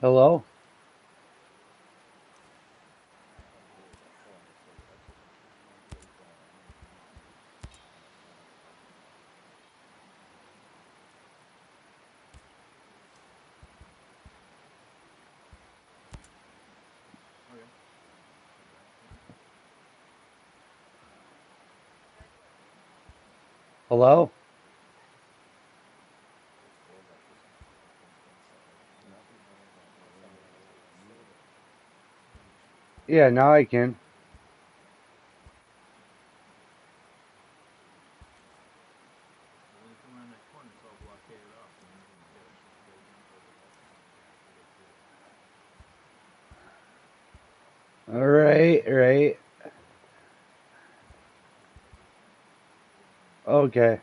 Hello? Hello? Yeah, now I can. Right. Okay.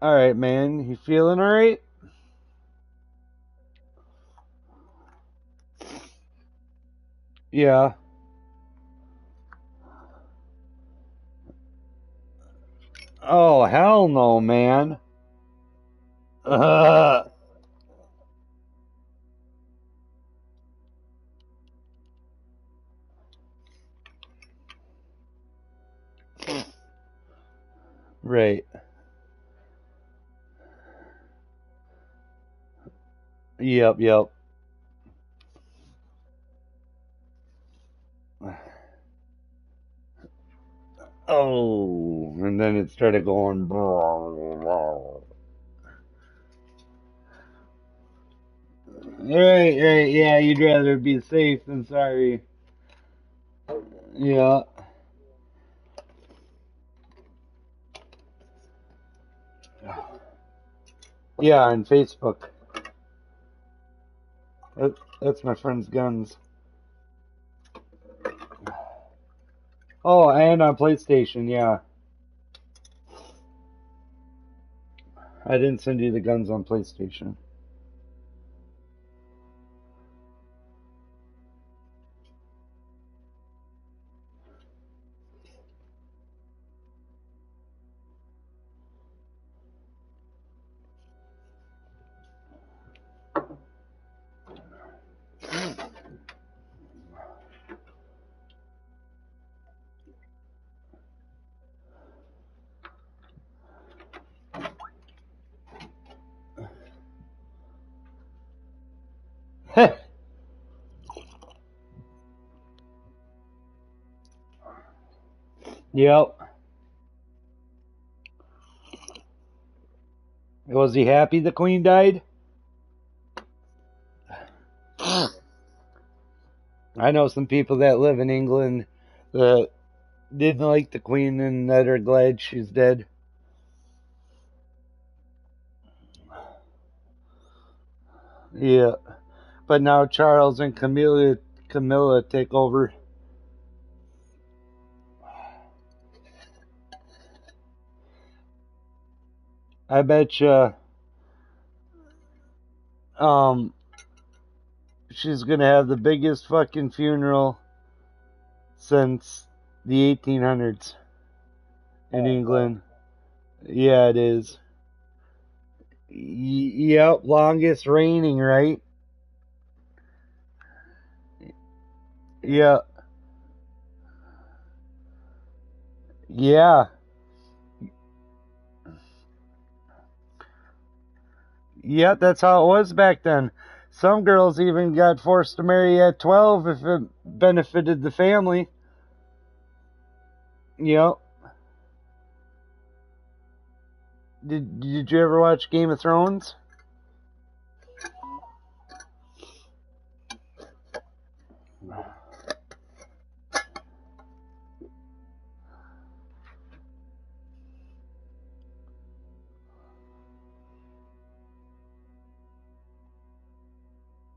Alright, man. You feeling alright? Yeah. Oh, hell no, man. Right. Yep. Oh, and then it started going. Right, yeah, you'd rather be safe than sorry. Yeah. Yeah, on Facebook. That's my friend's guns. Oh, and on PlayStation, yeah. I didn't send you the guns on PlayStation. Yep. Was he happy the Queen died? I know some people that live in England that didn't like the Queen and that are glad she's dead. Yeah. But now Charles and Camilla take over. I bet you um she's gonna have the biggest fucking funeral since the 1800s in England. Yeah, it is. Yep, longest reigning, right? Yeah, yeah, yeah. That's how it was back then. Some girls even got forced to marry at 12 if it benefited the family. Yep. Did you ever watch Game of Thrones?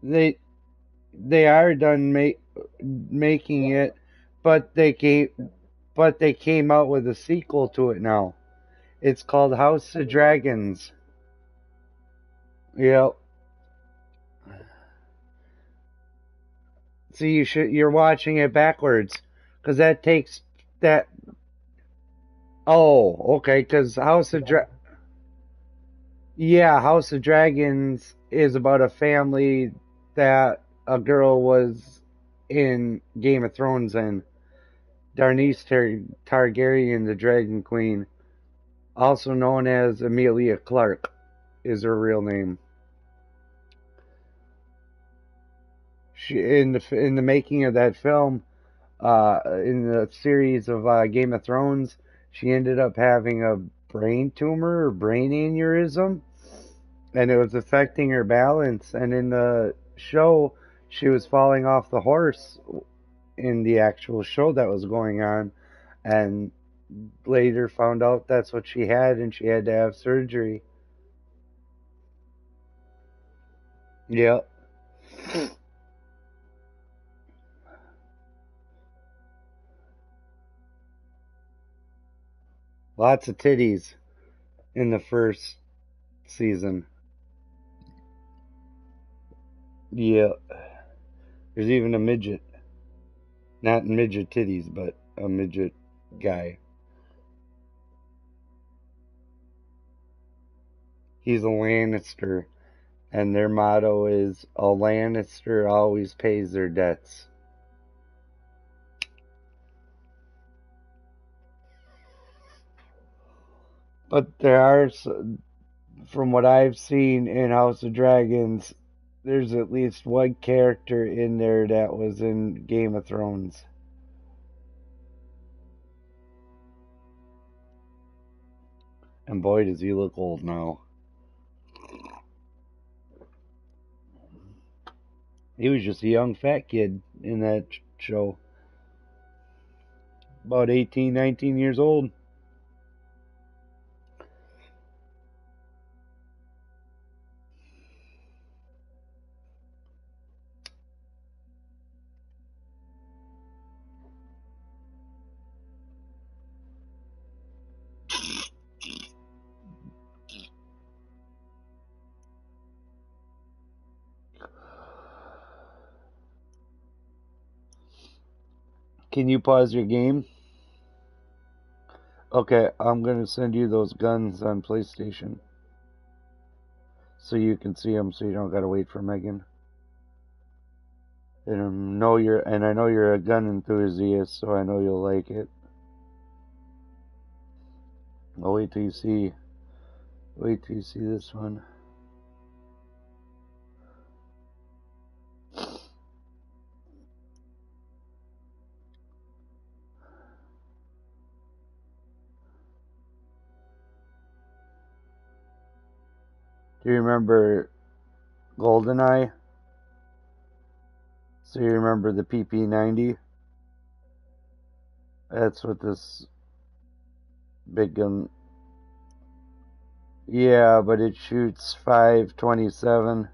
They they are done making it, but they came out with a sequel to it now. It's called House of Dragons. Yep. So you're watching it backwards because that takes that. Oh, okay. Because House of Dragons is about a family that a girl was in Game of Thrones in. Darnice Targaryen, the Dragon Queen, also known as Amelia Clark, is her real name. She in the making of that film, in the series of Game of Thrones, she ended up having a brain tumor or brain aneurysm, and it was affecting her balance. And in the show, she was falling off the horse in the actual show that was going on, and later found out that's what she had, and she had to have surgery. Yep. Lots of titties. in the first season. Yeah. There's even a midget. Not midget titties, but a midget guy. He's a Lannister, and their motto is, a Lannister always pays their debts. But there are, from what I've seen in House of Dragons, there's at least one character in there that was in Game of Thrones. And boy, does he look old now. He was just a young fat kid in that show. About 18, 19 years old. Can you pause your game? Okay, I'm gonna send you those guns on PlayStation. So you can see them, so you don't gotta wait for Megan. And I know you're a gun enthusiast, so I know you'll like it. I'll wait till you see this one. Do you remember GoldenEye? So you remember the PP90? That's what this big gun. Yeah, but it shoots 527.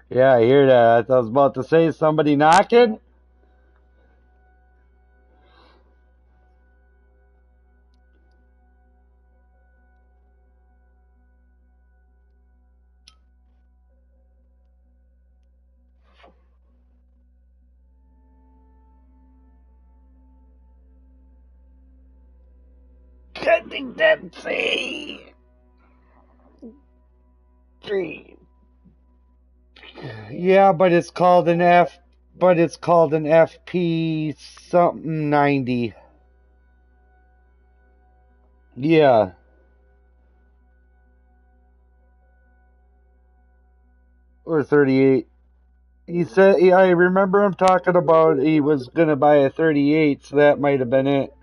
Yeah, I hear that. I was about to say, somebody knocking? Cutting Dempsey! Yeah, but it's called an FP something 90. Yeah. Or 38. He said, I remember him talking about he was going to buy a 38, so that might have been it.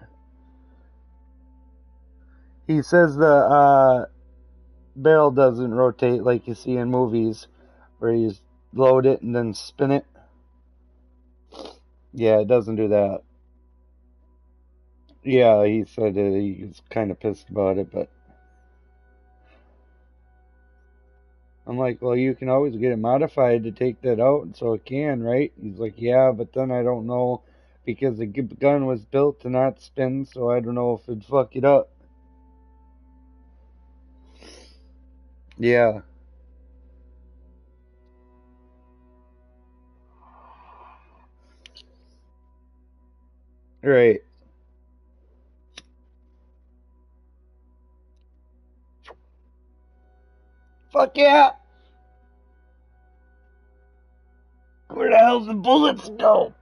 He says the barrel doesn't rotate like you see in movies, where you load it and then spin it. Yeah, it doesn't do that. Yeah, he said he was kind of pissed about it, but I'm like, well, you can always get it modified to take that out, so it can, right? He's like, yeah, but then I don't know, because the gun was built to not spin, so I don't know if it'd fuck it up. Yeah. Right. Fuck yeah! Where the hell's the bullets go?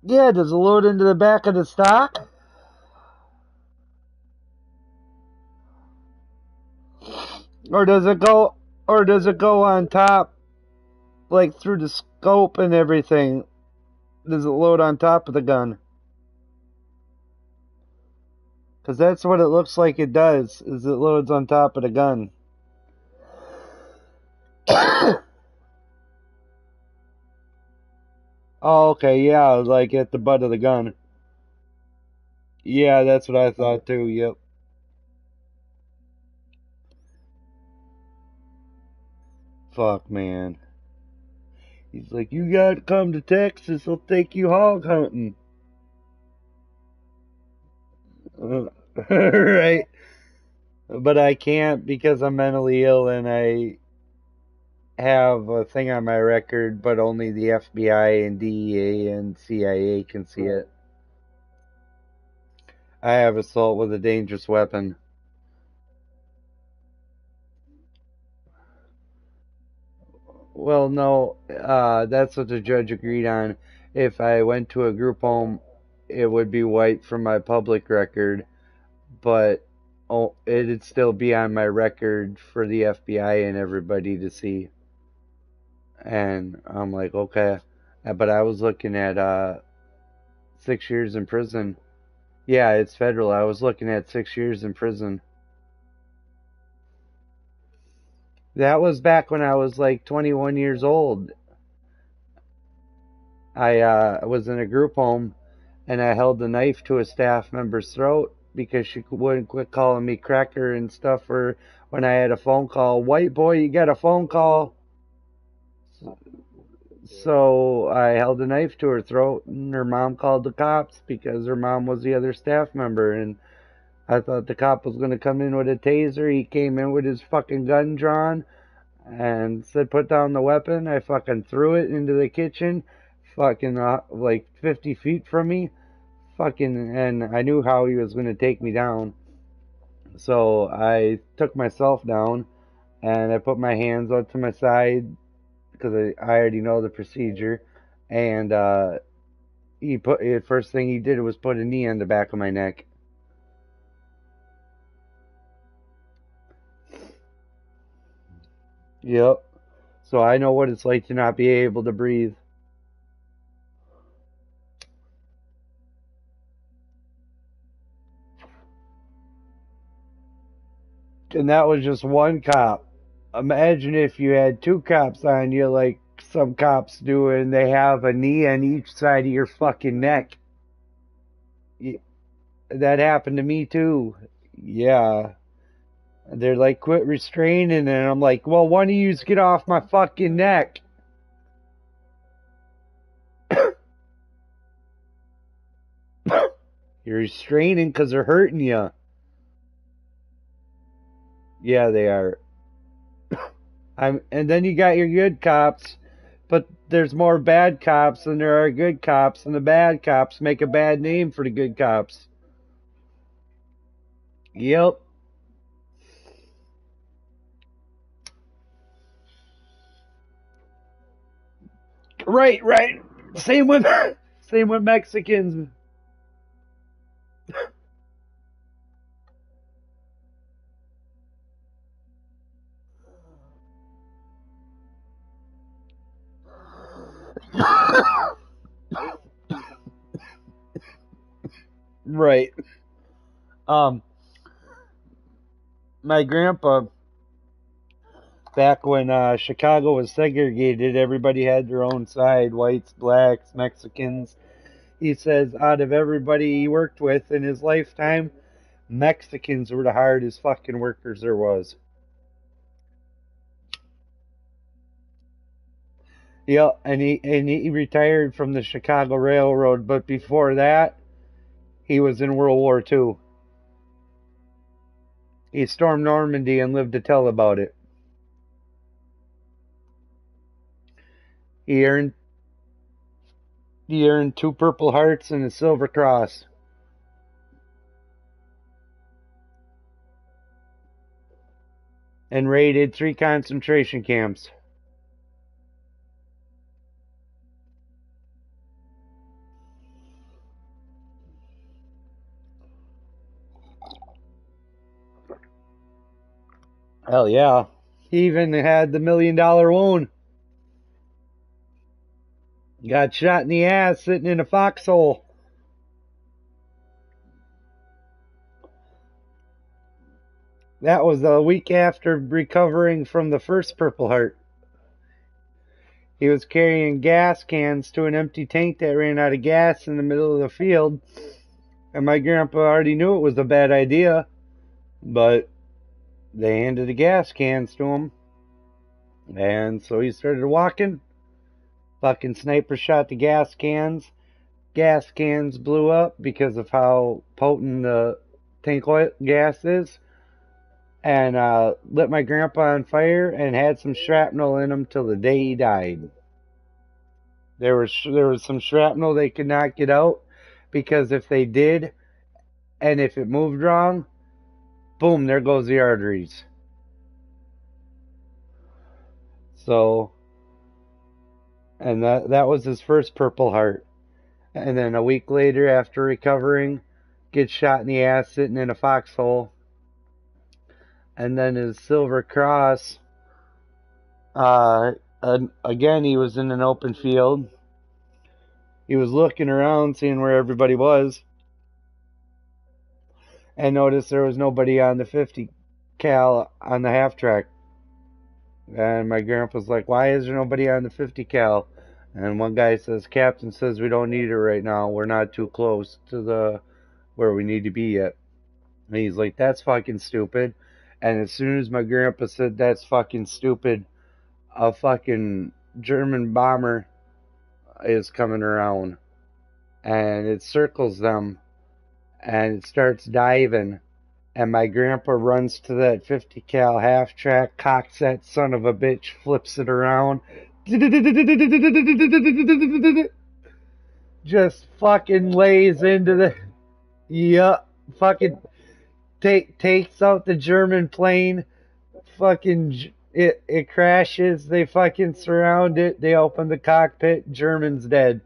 Yeah, does it load into the back of the stock? Or does it go on top, like through the scope and everything? Does it load on top of the gun? Because that's what it looks like it does, is it loads on top of the gun. Oh, okay, yeah, like at the butt of the gun. Yeah, that's what I thought too, yep. fuck, man. He's like, you gotta come to Texas, I'll take you hog hunting. Right. But I can't because I'm mentally ill and I have a thing on my record, but only the FBI and DEA and CIA can see it. I have assault with a dangerous weapon. Well, no, that's what the judge agreed on. If I went to a group home, it would be wiped from my public record, but it'd still be on my record for the FBI and everybody to see. And I'm like, okay. But I was looking at 6 years in prison. Yeah, it's federal. I was looking at 6 years in prison. That was back when I was like 21 years old. I was in a group home and I held a knife to a staff member's throat because she wouldn't quit calling me cracker and stuff. Or when I had a phone call, white boy, you got a phone call. So I held a knife to her throat and her mom called the cops because her mom was the other staff member. And I thought the cop was going to come in with a taser. He came in with his fucking gun drawn and said, put down the weapon. I fucking threw it into the kitchen, fucking like 50 feet from me. Fucking, and I knew how he was going to take me down. So I took myself down and I put my hands up to my side because I already know the procedure. And first thing he did was put a knee on the back of my neck. Yep. So I know what it's like to not be able to breathe. And that was just one cop. Imagine if you had two cops on you like some cops do and they have a knee on each side of your fucking neck. That happened to me too. Yeah. They're like, quit restraining, and I'm like, well, one of you get off my fucking neck. You're restraining because they're hurting you. Yeah, they are. And then you got your good cops, but there's more bad cops than there are good cops, and the bad cops make a bad name for the good cops. Yep. Right, right. Same with Mexicans. Right. My grandpa, back when Chicago was segregated, everybody had their own side, whites, blacks, Mexicans. He says out of everybody he worked with in his lifetime, Mexicans were the hardest fucking workers there was. Yeah, and he retired from the Chicago Railroad, but before that, he was in World War II. He stormed Normandy and lived to tell about it. He earned 2 Purple Hearts and a Silver Cross. And raided 3 concentration camps. Hell yeah. He even had the $1 million wound. Got shot in the ass sitting in a foxhole. That was a week after recovering from the first Purple Heart. He was carrying gas cans to an empty tank that ran out of gas in the middle of the field. And my grandpa already knew it was a bad idea, but they handed the gas cans to him. And so he started walking. Fucking sniper shot the gas cans. Gas cans blew up because of how potent the tank oil gas is. And lit my grandpa on fire and had some shrapnel in him till the day he died. There was some shrapnel they could not get out because if they did, and if it moved wrong, boom, there goes the arteries. So, and that was his first Purple Heart. And then a week later, after recovering, gets shot in the ass sitting in a foxhole. And then his Silver Cross, again, he was in an open field. He was looking around, seeing where everybody was, and noticed there was nobody on the 50 cal on the half track. And my grandpa's like, why is there nobody on the 50 cal? And one guy says, Captain says we don't need it right now. We're not too close to the where we need to be yet. And he's like, that's fucking stupid. And as soon as my grandpa said that's fucking stupid, a fucking German bomber is coming around. And it circles them. And it starts diving. And my grandpa runs to that 50 cal half track, cocks that son of a bitch, flips it around. Just fucking lays into the... Yup. Fucking takes out the German plane. Fucking... It crashes. They fucking surround it. They open the cockpit. German's dead.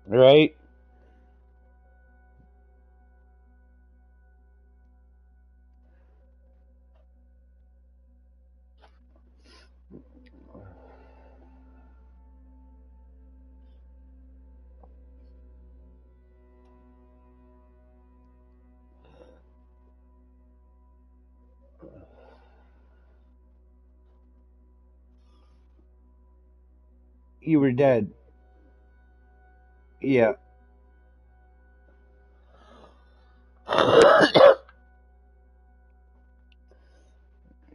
Right? You were dead. Yeah.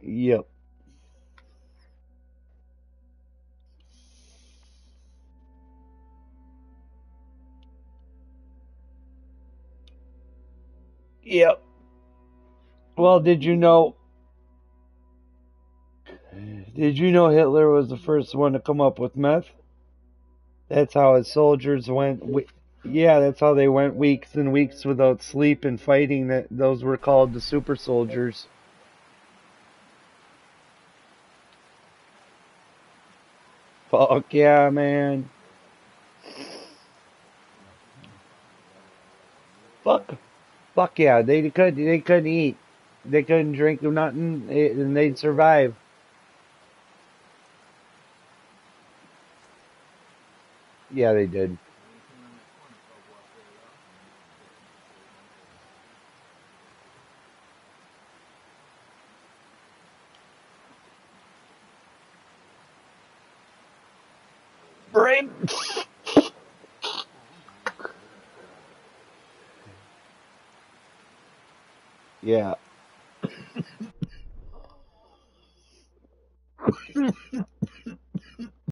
Yep. Yep. Well, did you know Hitler was the first one to come up with meth? That's how his soldiers went. Yeah, that's how they went weeks and weeks without sleep and fighting. That those were called the super soldiers. Fuck yeah, man. Fuck yeah. They couldn't eat. They couldn't drink nothing, and they'd survive. Yeah, they did. Break. Yeah.